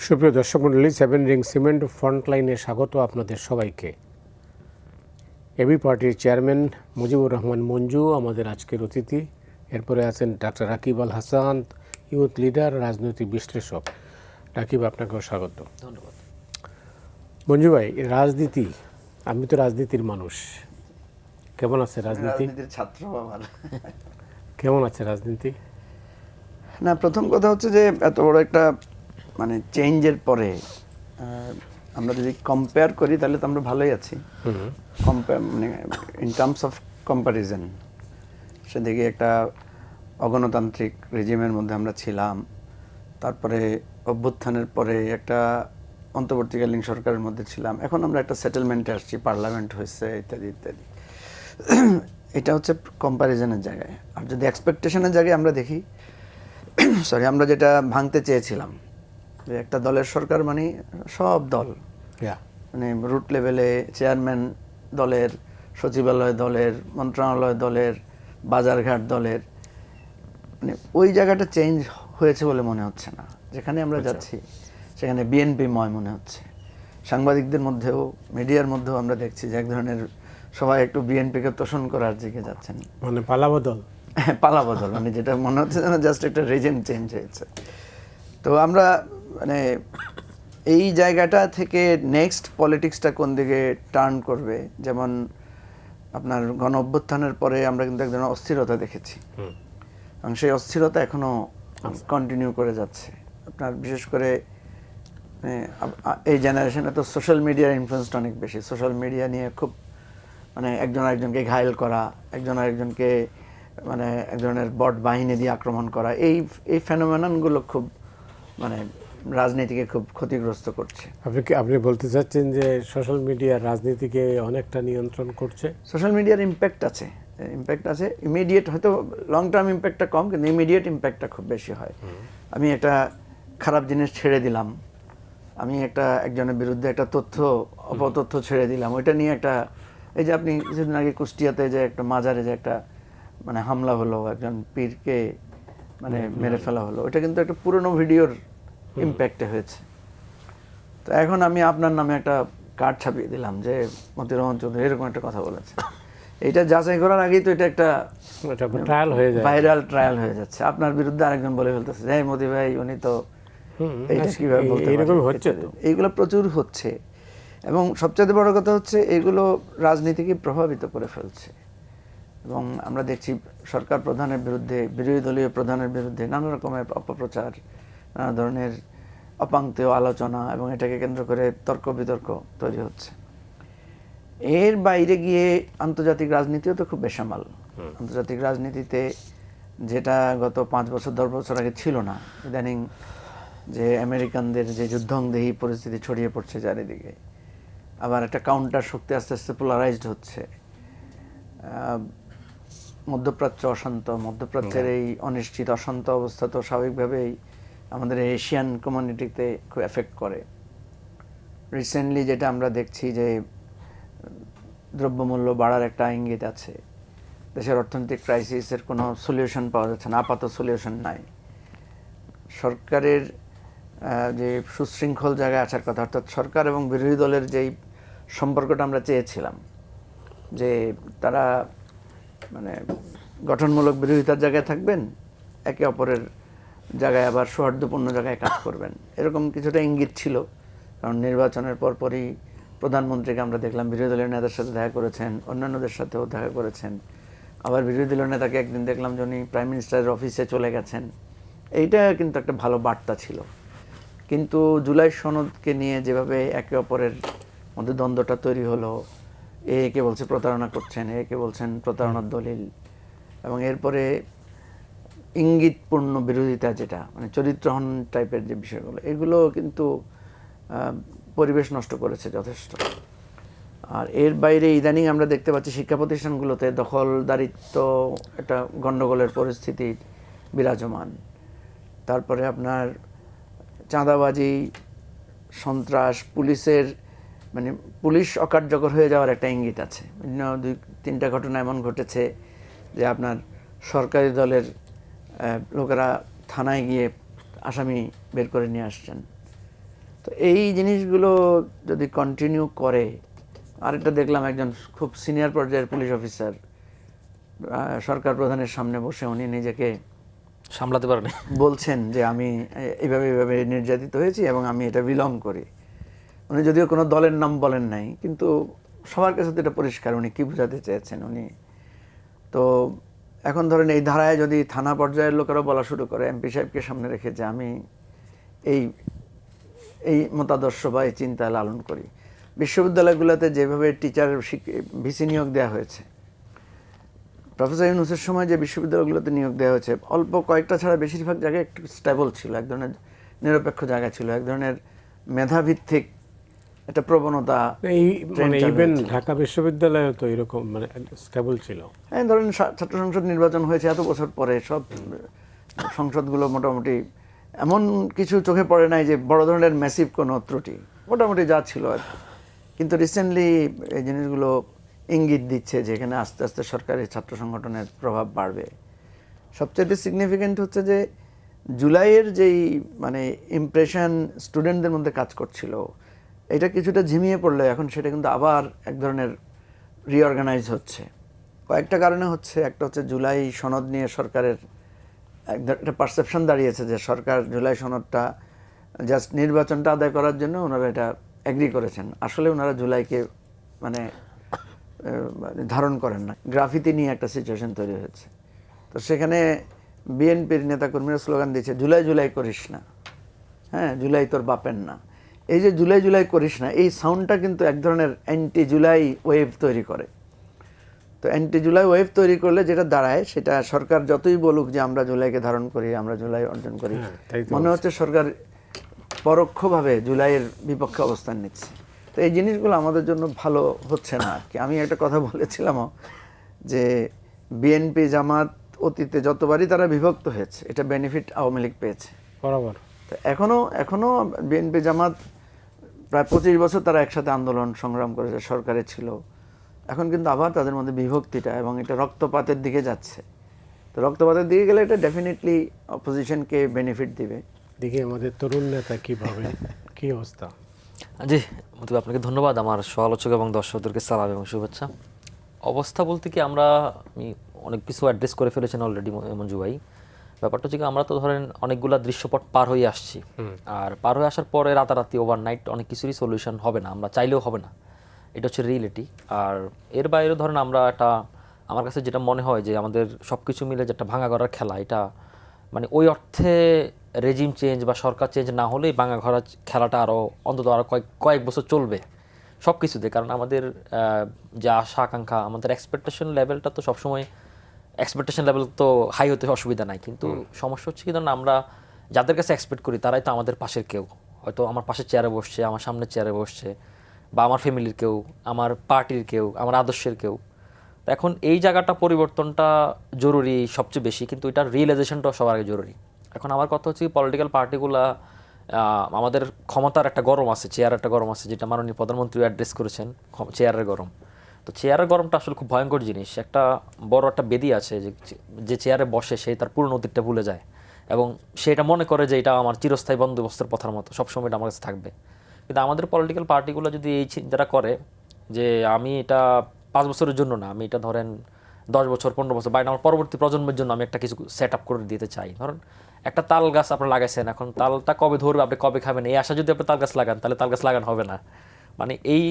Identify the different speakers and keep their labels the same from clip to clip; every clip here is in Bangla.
Speaker 1: সুপ্রিয় দর্শক মণ্ডলী, সেভেন রিং সিমেন্ট ফ্রন্টলাইনে স্বাগত আপনাদের সবাইকে। এবি পার্টির চেয়ারম্যান মুজিবুর রহমান মঞ্জু আমাদের আজকের অতিথি। এরপরে আছেন doctor Rakib Al Hasan, youth leader, রাজনৈতিক বিশ্লেষক। রাকিব, আপনাকেও স্বাগত।
Speaker 2: ধন্যবাদ।
Speaker 1: মঞ্জু ভাই, রাজনীতি, আমি তো রাজনীতির মানুষ, কেমন আছে রাজনীতি?
Speaker 2: রাজনীতির ছাত্র আমার।
Speaker 1: কেমন আছে রাজনীতি?
Speaker 2: না, প্রথম কথা হচ্ছে যে এত বড় একটা চেঞ্জের পরে আমরা যদি কম্পেয়ার করি তাহলে তো আমরা ভালোই আছি। ইন টার্মস অফ কম্প্যারিজন সেদিকে একটা অগণতান্ত্রিক রেজিমের মধ্যে আমরা ছিলাম, তারপরে অভ্যুত্থানের পরে একটা অন্তর্বর্তীকালীন সরকারের মধ্যে ছিলাম, এখন আমরা একটা সেটেলমেন্টে আসছি, পার্লামেন্ট হয়েছে, ইত্যাদি ইত্যাদি। এটা হচ্ছে কম্প্যারিজনের জায়গায়। আর যদি এক্সপেকটেশনের জায়গায় আমরা দেখি, আমরা যেটা ভাঙতে চেয়েছিলাম যে একটা দলের সরকার মানে সব দল, রুট লেভেলে চেয়ারম্যান দলের, সচিবালয় দলের, মন্ত্রণালয় দলের, বাজারঘাট দলের, ওই জায়গাটা চেঞ্জ হয়েছে বলে মনে হচ্ছে না। যেখানে আমরা যাচ্ছি সেখানে বিএনপিময় মনে হচ্ছে। সাংবাদিকদের মধ্যেও, মিডিয়ার মধ্যেও আমরা দেখছি যে এক ধরনের সবাই একটু বিএনপিকে তোষণ করার দিকে যাচ্ছেন,
Speaker 1: পালাবদল।
Speaker 2: পালাবদল, যেটা মনে হচ্ছে যেন জাস্ট একটা রেজিম চেঞ্জ হয়েছে। তো আমরা এই জায়গাটা থেকে নেক্সট পলিটিক্সটা কোন দিকে টার্ন করবে, যেমন আপনার গণ অভ্যুত্থানের পরে আমরা কিন্তু এক ধরনের অস্থিরতা দেখেছি, এবং সেই অস্থিরতা এখনো কন্টিনিউ করে যাচ্ছে। আপনার বিশেষ করে এই জেনারেশনে তো সোশ্যাল মিডিয়ার ইনফ্লুয়েন্সটা অনেক বেশি। সোশ্যাল মিডিয়া নিয়ে খুব একজন আরেকজনকে ঘায়েল করা, একজন আরেকজনকে এক ধরনের বট বাহিনী দিয়ে আক্রমণ করা, এই ফেনোমেননগুলো খুব রাজনীতিকে খুব ক্ষতিগ্রস্ত করছে।
Speaker 1: আপনি বলতে চাচ্ছেন যে সোশ্যাল মিডিয়া রাজনীতিকে অনেকটা নিয়ন্ত্রণ করছে?
Speaker 2: সোশ্যাল মিডিয়ার ইম্প্যাক্ট আছে, ইমিডিয়েট, হয়তো লং টার্ম ইম্প্যাক্টটা কম, কিন্তু ইমিডিয়েট ইম্প্যাক্টটা খুব বেশি হয়। আমি একটা খারাপ জিনিস ছেড়ে দিলাম, আমি একজনের বিরুদ্ধে একটা অপতথ্য ছেড়ে দিলাম, ওইটা নিয়ে এই যে আপনি কিছুদিন আগে কুষ্টিয়াতে যে একটা মাজারে যে একটা হামলা হলো, একজন পীরকে মেরে ফেলা হলো, ওইটা কিন্তু একটা পুরনো ভিডিওর ইম্প্যাক্টে হয়েছে। তো এখন আমি আপনার নামে একটা কার্ড ছাপিয়ে দিলাম যে মতিউর রহমান চৌধুরী এরকম একটা কথা বলেছে। এইটা যাচাই করার আগেই তো এটা একটা ভাইরাল ট্রায়াল হয়ে যাচ্ছে। আপনার বিরুদ্ধে আরেকজন বলে ফেলতেছে যে মতি ভাই উনি তো এইটা কিভাবে বলতে পারে। এইগুলো প্রচুর হচ্ছে, এবং সবচেয়ে বড় কথা হচ্ছে এগুলো রাজনীতিকে প্রভাবিত করে ফেলছে। এবং আমরা দেখছি সরকার প্রধানের বিরুদ্ধে, বিরোধী দলীয় প্রধানের বিরুদ্ধে নানা রকমের অপপ্রচার, নানা ধরনের অপাঙ্ক্তেয় আলোচনা, এবং এটাকে কেন্দ্র করে তর্ক বিতর্ক তৈরি হচ্ছে। এর বাইরে গিয়ে আন্তর্জাতিক রাজনীতিও তো খুব বেসামাল। আন্তর্জাতিক রাজনীতিতে যেটা গত 5 বছর 10 বছর আগে ছিল না, ইদানিং যে আমেরিকানদের যে যুদ্ধংদেহী পরিস্থিতি ছড়িয়ে পড়ছে চারিদিকে, আবার একটা কাউন্টার শক্তি আস্তে আস্তে পোলারাইজড হচ্ছে। মধ্যপ্রাচ্য অশান্ত, মধ্যপ্রাচ্যের এই অনিশ্চিত অশান্ত অবস্থা তো স্বাভাবিকভাবেই আমাদের এশিয়ান কমিউনিটিতে খুব এফেক্ট করে। রিসেন্টলি যেটা আমরা দেখছি যে দ্রব্যমূল্য বাড়ার একটা ইঙ্গিত আছে, দেশের অর্থনৈতিক ক্রাইসিসের কোনো সলিউশন পাওয়া যাচ্ছে না, আপাতত সলিউশন নাই। সরকারের যে সুশৃঙ্খল জায়গায় আসার কথা, অর্থাৎ সরকার এবং বিরোধী দলের যেই সম্পর্কটা আমরা চেয়েছিলাম, যে তারা গঠনমূলক বিরোধিতার জায়গায় থাকবেন, একে অপরের জায়গায় আবার সৌহার্দ্যপূর্ণ জায়গায় কাজ করবেন, এরকম কিছুটা ইঙ্গিত ছিল। কারণ নির্বাচনের পরপরই প্রধানমন্ত্রীকে আমরা দেখলাম বিরোধী দলের নেতার সাথে দেখা করেছেন, অন্যান্যদের সাথেও দেখা করেছেন। আবার বিরোধী দলের নেতাকে একদিন দেখলাম যে উনি প্রাইম মিনিস্টারের অফিসে চলে গেছেন। এইটা কিন্তু একটা ভালো বার্তা ছিল। কিন্তু জুলাই সনদকে নিয়ে যেভাবে একে অপরের মধ্যে দ্বন্দ্বটা তৈরি হলো, একে বলছে প্রতারণা করছেন, একে বলছেন প্রতারণার দলিল, এবং এরপরে ইঙ্গিতপূর্ণ বিরোধিতা, যেটা চরিত্রহীন টাইপের যে বিষয়গুলো, এগুলো কিন্তু পরিবেশ নষ্ট করেছে যথেষ্ট। আর এর বাইরে ইদানিং আমরা দেখতে পাচ্ছি শিক্ষা প্রতিষ্ঠানগুলোতে দখলদারিত্ব একটা গণ্ডগোলের পরিস্থিতি বিরাজমান। তারপরে আপনার চাঁদাবাজি, সন্ত্রাস, পুলিশের পুলিশ অকার্যকর হয়ে যাওয়ার একটা ইঙ্গিত আছে। 2-3টা ঘটনা এমন ঘটেছে যে আপনার সরকারি দলের লোকেরা থানায় গিয়ে আসামি বের করে নিয়ে আসছেন। তো এই জিনিসগুলো যদি কন্টিনিউ করে, আরেকটা দেখলাম একজন খুব সিনিয়র পর্যায়ের পুলিশ অফিসার সরকার প্রধানের সামনে বসে উনি নিজেকে
Speaker 3: সামলাতে পারেন।
Speaker 2: বলছেন যে আমি এইভাবে এইভাবে নির্যাতিত হয়েছি এবং আমি এটা বিলং করি। উনি যদিও কোনো দলের নাম বলেন নাই, কিন্তু সবার কাছে তো এটা পরিষ্কার উনি কি বোঝাতে চেয়েছেন। উনি তো এখন ধরেন এই ধারায় যদি থানা পর্যায়ের লোকেরা বলা শুরু করে এমপি সাহেবকে সামনে রেখে যে আমি এই এই মতাদর্শ বা এই চিন্তা লালন করি। বিশ্ববিদ্যালয়গুলোতে যেভাবে টিচার ভিসি নিয়োগ দেওয়া হয়েছে, প্রফেসর ইউনূসের সময় যে বিশ্ববিদ্যালয়গুলোতে নিয়োগ দেওয়া হয়েছে অল্প কয়েকটা ছাড়া বেশিরভাগ জায়গায় একটু স্টেবল ছিল, এক ধরনের নিরপেক্ষ জায়গা ছিল, এক ধরনের মেধাভিত্তিক একটা প্রবণতা।
Speaker 1: এই মানে ইভেন ঢাকা বিশ্ববিদ্যালয়ে তো এরকম মানে স্টেবল ছিল।
Speaker 2: হ্যাঁ, ধরেন ছাত্র সংসদ নির্বাচন হয়েছে এত বছর পরে, সব সংসদগুলো মোটামুটি এমন কিছু চোখে পড়ে নাই যে বড় ধরনের ম্যাসিভ কোনো ত্রুটি, মোটামুটি যা ছিল আর কি। কিন্তু রিসেন্টলি এই জিনিসগুলো ইঙ্গিত দিচ্ছে যে এখানে আস্তে আস্তে সরকারি ছাত্র সংগঠনের প্রভাব বাড়বে। সবচেয়ে সিগনিফিক্যান্ট হচ্ছে যে জুলাইয়ের যেই মানে ইমপ্রেশন স্টুডেন্টদের মধ্যে কাজ করছিল, এটা কিছুটা ঝিমিয়ে পড়লে এখন সেটা কিন্তু আবার এক ধরনের রিঅর্গানাইজ হচ্ছে। কয়েকটা কারণে হচ্ছে। একটা হচ্ছে জুলাই সনদ নিয়ে সরকারের একটা পারসেপশন দাঁড়িয়েছে যে সরকার জুলাই সনদটা জাস্ট নির্বাচনটা আদায় করার জন্য ওনারা এটা এগ্রি করেছেন। আসলে ওনারা জুলাইকে মানে ধারণ করেন না। গ্রাফিতি নিয়ে একটা সিচুয়েশন তৈরি হয়েছে। তো সেখানে বিএনপির নেতাকর্মীরা স্লোগান দিয়েছে জুলাই জুলাই করিস না, হ্যাঁ জুলাই তোর বাপের না। এই যে জুলাই জুলাই করিস না, এই সাউন্ডটা কিন্তু এক ধরনের অ্যান্টি জুলাই ওয়েভ তৈরি করে। তো অ্যান্টি জুলাই ওয়েভ তৈরি করলে যেটা দাঁড়ায়, সেটা সরকার যতই বলুক যে আমরা জুলাইকে ধারণ করি, আমরা জুলাই অর্জন করি, মনে হচ্ছে সরকার পরোক্ষভাবে জুলাইয়ের বিপক্ষে অবস্থান নিচ্ছে। তো এই জিনিসগুলো আমাদের জন্য ভালো হচ্ছে না আর কি। আমি একটা কথা বলেছিলামও যে বিএনপি জামাত অতীতে যতবারই তারা বিভক্ত হয়েছে এটা বেনিফিট আওয়ামী লীগ পেয়েছে
Speaker 1: বরাবর।
Speaker 2: তো এখনো বিএনপি জামাত প্রায় 25 বছর তারা একসাথে আন্দোলন সংগ্রাম করেছে, সরকারে ছিল। এখন কিন্তু আবার তাদের মধ্যে বিভক্তিটা এবং এটা রক্তপাতের দিকে যাচ্ছে। তো রক্তপাতের দিকে গেলে এটা ডেফিনেটলি অপোজিশনকে বেনিফিট দিবে।
Speaker 1: দেখি আমাদের তরুণ নেতা কিভাবে কি অবস্থা।
Speaker 3: জি মতিউর, আপনাকে ধন্যবাদ। আমার সমালোচক এবং দর্শকদেরকে সালাম এবং শুভেচ্ছা। অবস্থা বলতে কি আমি অনেক কিছু অ্যাড্রেস করে ফেলেছেন অলরেডি মঞ্জু ভাই। ব্যাপারটা হচ্ছে কি আমরা তো ধরেন অনেকগুলা দৃশ্যপট পার হয়ে আসছি, আর পার হয়ে আসার পরে রাতারাতি ওভারনাইট অনেক কিছুরই সলিউশন হবে না, আমরা চাইলেও হবে না, এটা হচ্ছে রিয়েলিটি। আর এর বাইরে ধরেন আমরা আমার কাছে যেটা মনে হয় যে আমাদের সব কিছু মিলে যে একটা ভাঙা গড়ার খেলা, এটা মানে ওই অর্থে রেজিম চেঞ্জ বা সরকার চেঞ্জ না হলেই ভাঙা গড়া খেলাটা অন্তত আরও কয়েক বছর চলবে সব কিছুতে। কারণ আমাদের যে আশা আকাঙ্ক্ষা, আমাদের এক্সপেকটেশন লেভেলটা তো সবসময় এক্সপেকটেশন লেভেল তো হাই হতে অসুবিধা নাই, কিন্তু সমস্যা হচ্ছে কি ধরুন আমরা যাদের কাছে এক্সপেক্ট করি তারাই তো আমাদের পাশের কেউ, হয়তো আমার পাশের চেয়ারে বসছে, আমার সামনের চেয়ারে বসছে, বা আমার ফ্যামিলির কেউ, আমার পার্টির কেউ, আমার আদর্শের কেউ। এখন এই জায়গাটা পরিবর্তনটা জরুরি সবচেয়ে বেশি, কিন্তু এটার রিয়েলাইজেশনটাও সবার আগে জরুরি। এখন আমার কথা হচ্ছে পলিটিক্যাল পার্টিগুলা আমাদের ক্ষমতার একটা গরম আছে, চেয়ার একটা গরম আছে, যেটা মাননীয় প্রধানমন্ত্রী অ্যাড্রেস করেছেন, চেয়ারের গরম। তো চেয়ারের গরমটা আসলে খুব ভয়ঙ্কর জিনিস। একটা বড় একটা বেদি আছে যে চেয়ারে বসে সে তার পুরনো অতীতটা ভুলে যায় এবং সেটা মনে করে যে এটা আমার চিরস্থায়ী বন্দোবস্তের পথার মতো, সবসময় এটা আমার কাছে থাকবে। কিন্তু আমাদের পলিটিক্যাল পার্টিগুলো যদি এই চিন্তাটা করে যে আমি এটা 5 বছরের জন্য না, আমি এটা ধরেন 10 বছর 15 বছর বা আমার পরবর্তী প্রজন্মের জন্য আমি একটা কিছু সেট আপ করে দিতে চাই। ধরেন একটা তাল গাছ আপনারা লাগাইছেন, এখন তালটা কবে ধরবে, আপনি কবে খাবেন, এই আশা যদি আপনি তাল গাছ লাগান তাহলে তাল গাছ লাগানো হবে না। মানে এই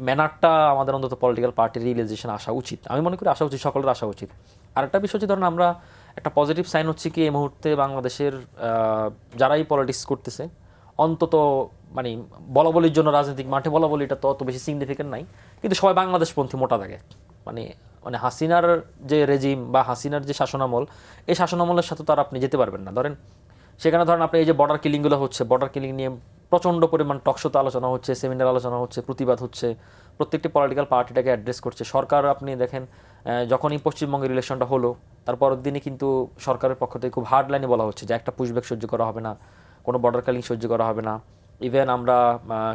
Speaker 3: ম্যানারটা আমাদের অন্তত পলিটিক্যাল পার্টির রিয়েলাইজেশন আসা উচিত, আমি মনে করি আসা উচিত, সকলের আসা উচিত। আরেকটা বিষয় হচ্ছে ধরুন আমরা একটা পজিটিভ সাইন হচ্ছে কি এই মুহূর্তে বাংলাদেশের যারাই পলিটিক্স করতেছে অন্তত মানে বলাবলির জন্য রাজনৈতিক মাঠে বলাবলিটা তো অত বেশি সিগনিফিকেন্ট নাই, কিন্তু সবাই বাংলাদেশপন্থী মোটা দাগে। মানে হাসিনার যে রেজিম বা হাসিনার যে শাসনামল, এই শাসনামলের সাথে তো আর আপনি যেতে পারবেন না। ধরেন সেখানে ধরেন আপনি এই যে বর্ডার কিলিংগুলো হচ্ছে, বর্ডার কিলিং নিয়ে প্রচণ্ড পরিমাণ টকশোতে আলোচনা হচ্ছে, সেমিনার আলোচনা হচ্ছে, প্রতিবাদ হচ্ছে, প্রত্যেকটি পলিটিক্যাল পার্টিটাকে অ্যাড্রেস করছে সরকার। আপনি দেখেন যখনই পশ্চিমবঙ্গের রিলেশনটা হলো তার পরের দিনই কিন্তু সরকারের পক্ষ থেকে খুব হার্ড লাইনে বলা হচ্ছে যে একটা পুশব্যাক সহ্য করা হবে না, কোনো বর্ডার কিলিং সহ্য করা হবে না। ইভেন আমরা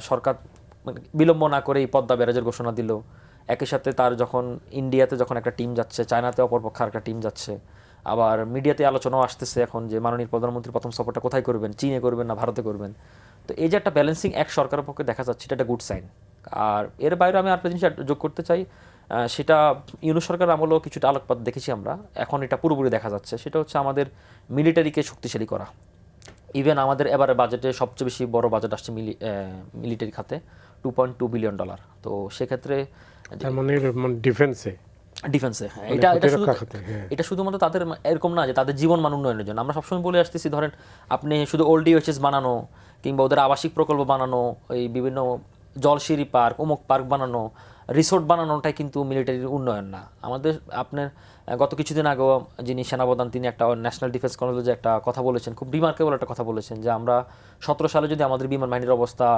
Speaker 3: সরকার বিলম্ব না করে এই পদ্মা ব্যারাজের ঘোষণা দিল। একই সাথে তার যখন ইন্ডিয়াতে যখন একটা টিম যাচ্ছে, চায়নাতে অপরপক্ষে একটা টিম যাচ্ছে, আবার মিডিয়াতে আলোচনাও আসতেছে এখন যে মাননীয় প্রধানমন্ত্রী প্রথম সফরটা কোথায় করবেন, চীনে করবেন না ভারতে করবেন। তো এই যে একটা ব্যালেন্সিং এক সরকারের পক্ষে দেখা যাচ্ছে, এটা একটা গুড সাইন। আর এর বাইরে আমি আরেকটা জিনিস যোগ করতে চাই, সেটা ইউনূস সরকার আমলেও কিছুটা আলোকপাত দেখেছি আমরা, এখন এটা পুরোপুরি দেখা যাচ্ছে। সেটা হচ্ছে আমাদের মিলিটারিকে শক্তিশালী করা। ইভেন আমাদের এবারে বাজেটে সবচেয়ে বেশি বড় বাজেট আসছে মিলিটারি খাতে, $2.2 বিলিয়ন। তো সেক্ষেত্রে
Speaker 1: তার মানে ডিফেন্সে
Speaker 3: ডিফেন্সে
Speaker 1: মানে
Speaker 3: এটা এটা শুধু
Speaker 1: প্রতিরক্ষা খাতে, হ্যাঁ।
Speaker 3: এটা শুধুমাত্র তাদের এরকম না যে তাদের জীবন মান উন্নয়নের জন্য। আমরা সবসময় বলে আসতেছি, ধরেন আপনি শুধু ওল্ড ইউএচএস বানানো কিংবা ওদের আবাসিক প্রকল্প বানানো, এই বিভিন্ন জলসিঁড়ি পার্ক, অমুক পার্ক বানানো, রিসোর্ট বানানোটাই কিন্তু মিলিটারির উন্নয়ন না। আমাদের আপনার গত কিছুদিন আগেও যিনি সেনাপ্রধান, তিনি একটা ন্যাশনাল ডিফেন্স কলেজে একটা কথা বলেছেন, খুব রিমার্কেবল একটা কথা বলেছেন, যে আমরা 17 সালে যদি আমাদের বিমান বাহিনীর অবস্থা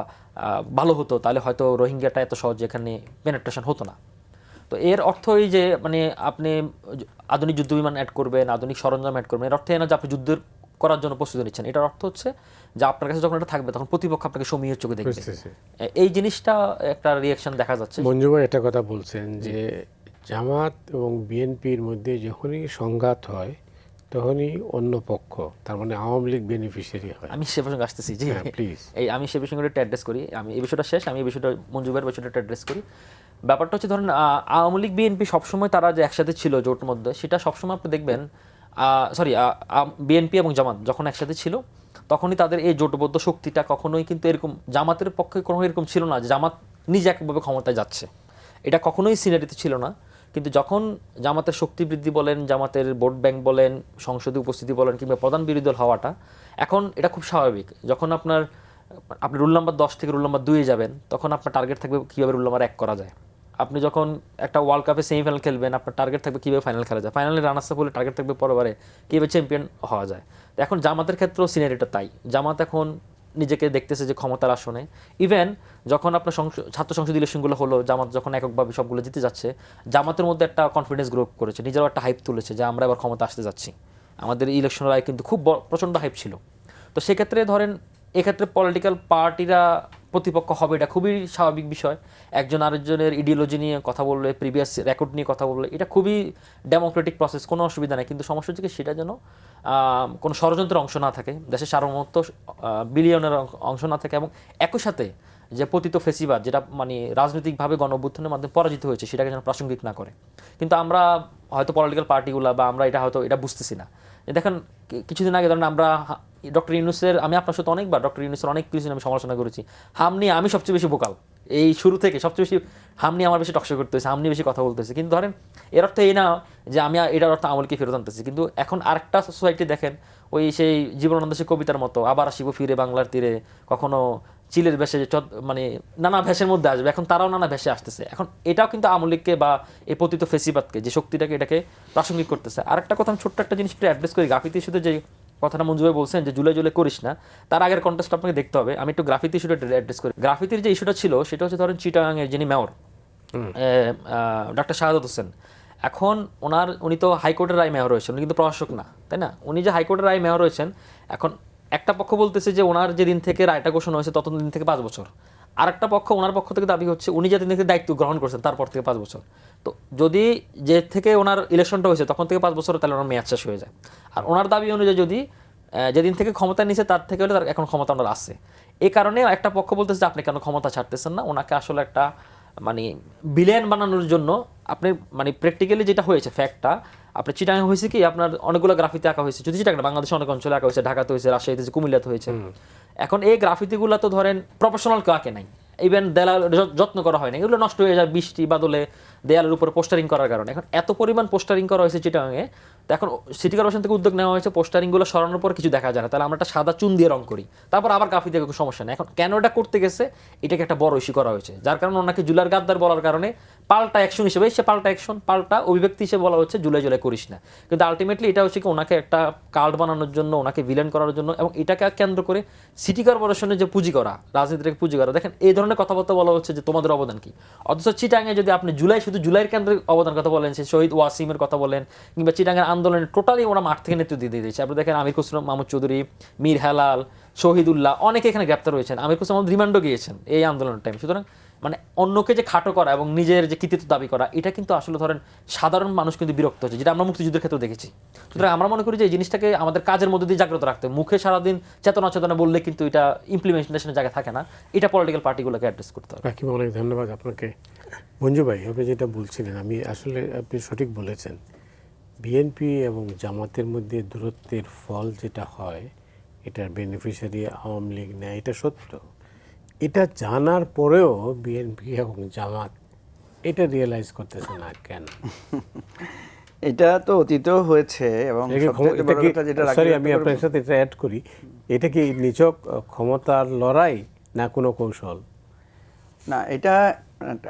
Speaker 3: ভালো হতো, তাহলে হয়তো রোহিঙ্গাটা এত সহজে এখানে পেনেট্রেশন হতো না। তো এর অর্থ এই যে মানে আপনি আধুনিক যুদ্ধ বিমান অ্যাড করবেন, আধুনিক সরঞ্জাম অ্যাড করবেন, এর অর্থ না যে আপনি যুদ্ধ করার জন্য প্রস্তুতি নিচ্ছেন। এটার অর্থ হচ্ছে যে আপনার কাছে যখন এটা থাকবে তখন প্রতিপক্ষ আপনাকে সমীহের চোখে দেখবে। এই জিনিসটা একটা রিয়াকশন দেখা যাচ্ছে।
Speaker 1: মঞ্জু ভাই একটা কথা বলছেন যে জামাত এবং বিএনপির মধ্যে যখনই সংঘাত হয় তখনই অন্য পক্ষ, তার মানে আওয়ামী লীগ বেনিফিশিয়ারি হয়।
Speaker 3: আমি সে প্রসঙ্গে আসতেছি, জি
Speaker 1: প্লিজ।
Speaker 3: আমি সে বিষয়গুলো একটু অ্যাড্রেস করি। আমি এই বিষয়টা শেষ, আমি এই বিষয়টা মঞ্জু ভাইয়ের বিষয়টা একটু অ্যাড্রেস করি। ব্যাপারটা হচ্ছে ধরেন আওয়ামী লীগ বিএনপি সবসময় তারা যে একসাথে ছিল জোটের মধ্যে, সেটা সবসময় আপনি দেখবেন, বিএনপি এবং জামাত যখন একসাথে ছিল তখনই তাদের এই জোটবদ্ধ শক্তিটা কখনোই কিন্তু এরকম জামাতের পক্ষে কোনো এরকম ছিল না যে জামাত নিজে একভাবে ক্ষমতায় যাচ্ছে, এটা কখনোই সিনারিতে ছিল না। কিন্তু যখন জামাতের শক্তি বৃদ্ধি বলেন, জামাতের ভোট ব্যাংক বলেন, সংসদে উপস্থিতি বলেন, কিংবা প্রধান বিরোধী দল হওয়াটা, এখন এটা খুব স্বাভাবিক। যখন আপনি রুল নাম্বার 10 থেকে রুল নাম্বার 2 যাবেন, তখন আপনার টার্গেট থাকবে কীভাবে রুল নাম্বার 1 করা যায়। আপনি যখন একটা ওয়ার্ল্ড কাপে সেমিফাইনাল খেলবেন, আপনার টার্গেট থাকবে কীভাবে ফাইনাল খেলা যায়। ফাইনালে রানার্স আপ হলে টার্গেট থাকবে পরবারে কীভাবে চ্যাম্পিয়ন হওয়া যায়। তো এখন জামাতের ক্ষেত্রেও সিনারিটা তাই। জামাত এখন নিজেকে দেখতেছে যে ক্ষমতার আসনে। ইভেন যখন আপনার ছাত্র সংসদ ইলেকশনগুলো হলো, জামাত যখন এককভাবে সবগুলো জিতে যাচ্ছে, জামাতের মধ্যে একটা কনফিডেন্স গ্রো করেছে, নিজেরও একটা হাইপ তুলেছে যে আমরা এবার ক্ষমতা আসতে যাচ্ছি। আমাদের ইলেকশনের আগে কিন্তু খুব প্রচণ্ড হাইপ ছিল। তো সেক্ষেত্রে ধরেন এক্ষেত্রে পলিটিক্যাল পার্টিরা প্রতিপক্ষ হবে, এটা খুবই স্বাভাবিক বিষয়। একজন আরেকজনের ইডিওলজি নিয়ে কথা বললে, প্রিভিয়াস রেকর্ড নিয়ে কথা বললে, এটা খুবই ডেমোক্রেটিক প্রসেস, কোনো অসুবিধা নেই। কিন্তু সমস্যা হচ্ছে সেটা যেন কোনো ষড়যন্ত্রের অংশ না থাকে, দেশের সার্বভৌমত্ব বিলিয়নের অংশ না থাকে, এবং একই সাথে যে পতিত ফেসিবাদ, যেটা মানে রাজনৈতিকভাবে গণ-অভ্যুত্থানের মাধ্যমে পরাজিত হয়েছে, সেটাকে যেন প্রাসঙ্গিক না করে। কিন্তু আমরা হয়তো পলিটিক্যাল পার্টিগুলো বা আমরা এটা বুঝতেছি না। দেখেন কিছুদিন আগে ধরেন আমরা ডক্টর ইউনূসের, আমি আপনার সাথে অনেকবার ডক্টর ইউনূসের অনেক কিছু আমি সমালোচনা করেছি। হাম নিয়ে আমি সবচেয়ে বেশি ভোকাল, এই শুরু থেকে সবচেয়ে বেশি হাম নিয়ে আমার বেশি টকশো করতে হয়েছে, হাম নিয়ে বেশি কথা বলতেছে। কিন্তু ধরেন এর অর্থ এই না যে আমি এটার অর্থ আমলকে ফেরত আনতেছি। কিন্তু এখন আরেকটা সোসাইটি দেখেন, ওই সেই জীবনানন্দ সে কবিতার মতো, আবার আসিব ফিরে বাংলার তীরে, কখনো চিলের ভেসে মানে নানা ভেসের মধ্যে আসবে। এখন তারাও নানা ভেসে আসতেছে। এখন এটাও কিন্তু আমলিককে বা এই পতিত ফেসিবাদকে, যে শক্তিটাকে, এটাকে প্রাসঙ্গিক করতেছে। আরেকটা কথা, আমি ছোট্ট একটা জিনিস একটু অ্যাড্রেস করি। গ্রাফিতি ইস্যুতে যে কথাটা মঞ্জু ভাই বলছেন যে জুলাই জুলাই করিস না, তার আগের কন্টেস্ট আপনাকে দেখতে হবে। আমি একটু গ্রাফিতি ইস্যুটা অ্যাড্রেস করি। গ্রাফিতির যে ইস্যুটা ছিল সেটা হচ্ছে ধরেন চিটাগাংয়ের যিনি মেয়র ডক্টর শাহাদাত হোসেন, এখন উনি তো হাইকোর্টের রায় মেয়র হয়েছেন, উনি কিন্তু প্রশাসক না, তাই না? উনি যে হাইকোর্টের রায় মেয়র হয়েছেন, এখন একটা পক্ষ বলতেছে যে ওনার যেদিন থেকে রায়টা ঘোষণা হয়েছে ততদিন থেকে 5 বছর, আরেকটা পক্ষ, ওনার পক্ষ থেকে দাবি হচ্ছে উনি যেদিন থেকে দায়িত্ব গ্রহণ করছেন তারপর থেকে 5 বছর। তো যদি যে থেকে ওনার ইলেকশনটা হয়েছে তখন থেকে 5 বছর, তাহলে ওনার মেয়াদ শেষ হয়ে যায়। আর ওনার দাবি অনুযায়ী যদি যেদিন থেকে ক্ষমতা নিয়েছে তার থেকে হলে তার এখন ক্ষমতা ওনার আছে। এই কারণে একটা পক্ষ বলতেছে যে আপনি কেন ক্ষমতা ছাড়তেছেন না, ওনাকে আসলে একটা মানে ভিলেন বানানোর জন্য আপনি, মানে প্র্যাকটিক্যালি যেটা হয়েছে ফ্যাক্টটা, আপনার চিটাগাং হয়েছে কি, আপনার অনেকগুলো গ্রাফিতি আঁকা হয়েছে, যদি চিটাগাং বাংলাদেশে অনেক অঞ্চলে আঁকা হয়েছে, ঢাকাতে হয়েছে, রাজশাহীতে হয়েছে, কুমিল্লাতে হয়েছে। এখন এই গ্রাফিতিগুলো তো ধরেন প্রফেশনাল কেউ আঁকে নাই, ইভেন দেয়াল যত্ন করা হয় না, এগুলো নষ্ট হয়ে যায় বৃষ্টি বাদলে, দেয়ালের উপরে পোস্টারিং করার কারণে। এখন এত পরিমাণ পোস্টারিং করা হয়েছে চিটাগাংয়ে, তো এখন সিটি কর্পোরেশন থেকে উদ্যোগ নেওয়া হয়েছে পোস্টারিংগুলো সরানোর পর কিছু দেখা যায় না, তাহলে আমরা একটা সাদা চুন দিয়ে রং করি, তারপর আবার গ্রাফিতি কোনো সমস্যা নেই। এখন কেন এটা করতে গেছে, এটাকে একটা বড় ইস্যু করা হয়েছে, যার কারণে ওনাকে জুলাইয়ের গাদ্দার বলার কারণে পাল্টা অ্যাকশন হিসেবে, সে পাল্টা অ্যাকশন, পাল্টা অভিব্যক্তি হিসেবে বলা হচ্ছে জুলাই জুলাই করিস না। কিন্তু আলটিমেটলি এটা হচ্ছে কি ওনাকে একটা কার্ড বানানোর জন্য, ওনাকে ভিলেন করার জন্য, এবং এটাকে কেন্দ্র করে সিটি কর্পোরেশনের যে পুঁজি করা, রাজনীতিকে পুঁজি করা। দেখেন এই ধরনের কথাবার্তা বলা হচ্ছে যে তোমাদের অবদান কি, অথচ চিটাগাংয়ে যদি আপনি শুধু জুলাইয়ের কেন্দ্রের অবদান কথা বলেন, সে শহীদ ওয়াসিমের কথা বলেন, কিংবা চিটাগাংয়ের আন্দোলনে টোটালি ওরা মাঠ থেকে নেতৃত্ব দিয়ে দিয়েছে। আপনি দেখেন আমির খসরু মাহমুদ চৌধুরী, মীর হেলাল, শহীদুল্লাহ, অনেকে এখানে গ্রেপ্তার হয়েছেন, আমির খসরু মাহমুদ রিমান্ডও গিয়েছেন এই আন্দোলনের টাইম। সুতরাং মানে অন্যকে যে খাটো করা এবং নিজের যে কৃতিত্ব দাবি করা, এটা কিন্তু আসলে ধরেন সাধারণ মানুষ কিন্তু বিরক্ত হচ্ছে, যেটা আমরা মুক্তিযুদ্ধের ক্ষেত্রে দেখেছি। সুতরাং আমরা মনে করি যে এই জিনিসটাকে আমাদের কাজের মধ্যে দিয়ে জাগ্রত রাখতে হবে। মুখে সারাদিন চেতনা চেতনা বললে কিন্তু এটা ইমপ্লিমেন্টেশনের জায়গায় থাকে না, এটা পলিটিক্যাল পার্টিগুলোকে অ্যাড্রেস করতে হবে।
Speaker 1: রাকিব, অনেক ধন্যবাদ আপনাকে। মঞ্জু ভাই, আপনি যেটা বলছিলেন, আমি আসলে আপনি সঠিক বলেছেন। বিএনপি এবং জামাতের মধ্যে দূরত্বের ফল যেটা হয়, এটার বেনিফিশিয়ারি আওয়ামী লীগ নেয়, এটা সত্য। এটা জানার পরেও বিএনপি এবং জামাত এটা রিয়েলাইজ করতেছে না কেন?
Speaker 2: এটা তো অতীতেও হয়েছে এবং সবচেয়ে বড় কথা যেটা
Speaker 1: সরি, আমি আপনার সাথে এটা অ্যাড করি, এটা কি নিছক ক্ষমতার লড়াই না কোনো কৌশল?
Speaker 2: না, এটা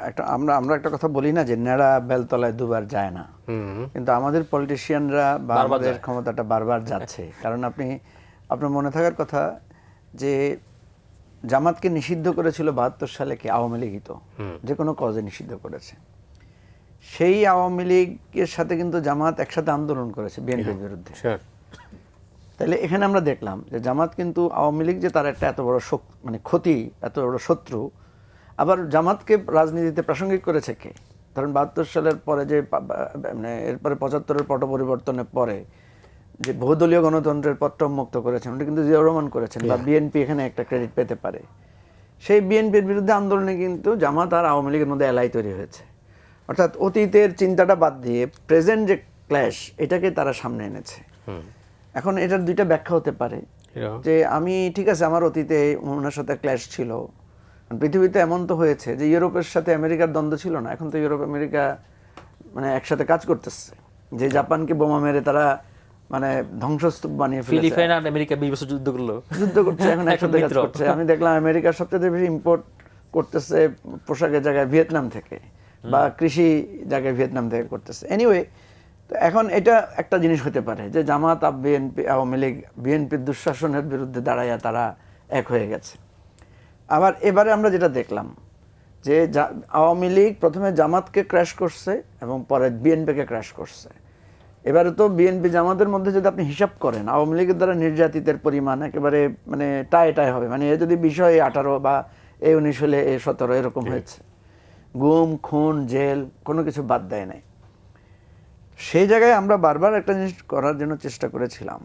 Speaker 2: একটা আমরা একটা কথা বলি না যে নেড়া বেলতলায় দুবার যায় না, কিন্তু আমাদের পলিটিশিয়ানরা বা আমাদের ক্ষমতাটা বারবার যাচ্ছে। কারণ আপনার মনে থাকার কথা যে জামাতকে নিষিদ্ধ করেছিল ৭২ সালে কি আওয়ামী লীগই তো, যে কোনো কজে নিষিদ্ধ করেছে। সেই আওয়ামী লীগের সাথে কিন্তু জামাত একসাথে আন্দোলন করেছে বিএনপির বিরুদ্ধে। তাহলে এখানে আমরা দেখলাম যে জামাত কিন্তু আওয়ামী লীগ যে তার একটা এত বড় মানে ক্ষতি, এত বড় শত্রু, আবার জামাতকে রাজনীতিতে প্রাসঙ্গিক করেছে কে? ধরুন ৭২ সালের পরে যে মানে এরপরে ৭৫-এর পট পরিবর্তনের পরে যে বহুদলীয় গণতন্ত্রের পথটা উন্মুক্ত করেছেন, ওটা কিন্তু জিয়াউর রহমান করেছেন, বা বিএনপি এখানে একটা ক্রেডিট পেতে পারে। সেই বিএনপির বিরুদ্ধে আন্দোলনে কিন্তু জামাত আর আওয়ামী লীগের মধ্যে এলাই তৈরি হয়েছে। অর্থাৎ অতীতের চিন্তাটা বাদ দিয়ে প্রেজেন্ট যে ক্ল্যাশ, এটাকে তারা সামনে এনেছে। এখন এটার দুইটা ব্যাখ্যা হতে পারে যে আমি ঠিক আছে, আমার অতীতে ওনার সাথে ক্ল্যাশ ছিল। পৃথিবীতে এমন তো হয়েছে যে ইউরোপের সাথে আমেরিকার দ্বন্দ্ব ছিল না, এখন তো ইউরোপ আমেরিকা মানে একসাথে কাজ করতেছে। যে জাপানকে বোমা মেরে তারা মানে ধ্বংসস্তূপ বানিয়ে ফেলেছে,
Speaker 3: ফিলিপাইন আর আমেরিকা 20 বছর যুদ্ধ করছে,
Speaker 2: এখন একসাথে কাজ করছে। আমি দেখলাম আমেরিকার সবচেয়ে বেশি ইম্পোর্ট করতেছে পোশাকের জায়গায় ভিয়েতনাম থেকে, বা কৃষি জায়গায় ভিয়েতনাম থেকে করতেছে। এনিওয়ে, তো এখন এটা একটা জিনিস হতে পারে যে জামাত আর বিএনপি, আওয়ামী লীগ বিএনপির দুঃশাসনের বিরুদ্ধে দাঁড়াইয়া তারা এক হয়ে গেছে। আবার এবারে আমরা যেটা দেখলাম যে আওয়ামী লীগ প্রথমে জামাতকে ক্র্যাশ করছে এবং পরে বিএনপিকে ক্র্যাশ করছে। এবারে তো বিএনপি জামাতের মধ্যে যদি আপনি হিসাব করেন, আওয়ামী লীগের দ্বারা নির্যাতিতের পরিমাণ একেবারে মানে টায় হবে। মানে এ যদি বিষয় 18 বা 19 হলে 17 এরকম হয়েছে। গুম, খুন, জেল কোনো কিছু বাদ দেয় নাই। সেই জায়গায় আমরা বারবার একটা জিনিস করার জন্য চেষ্টা করেছিলাম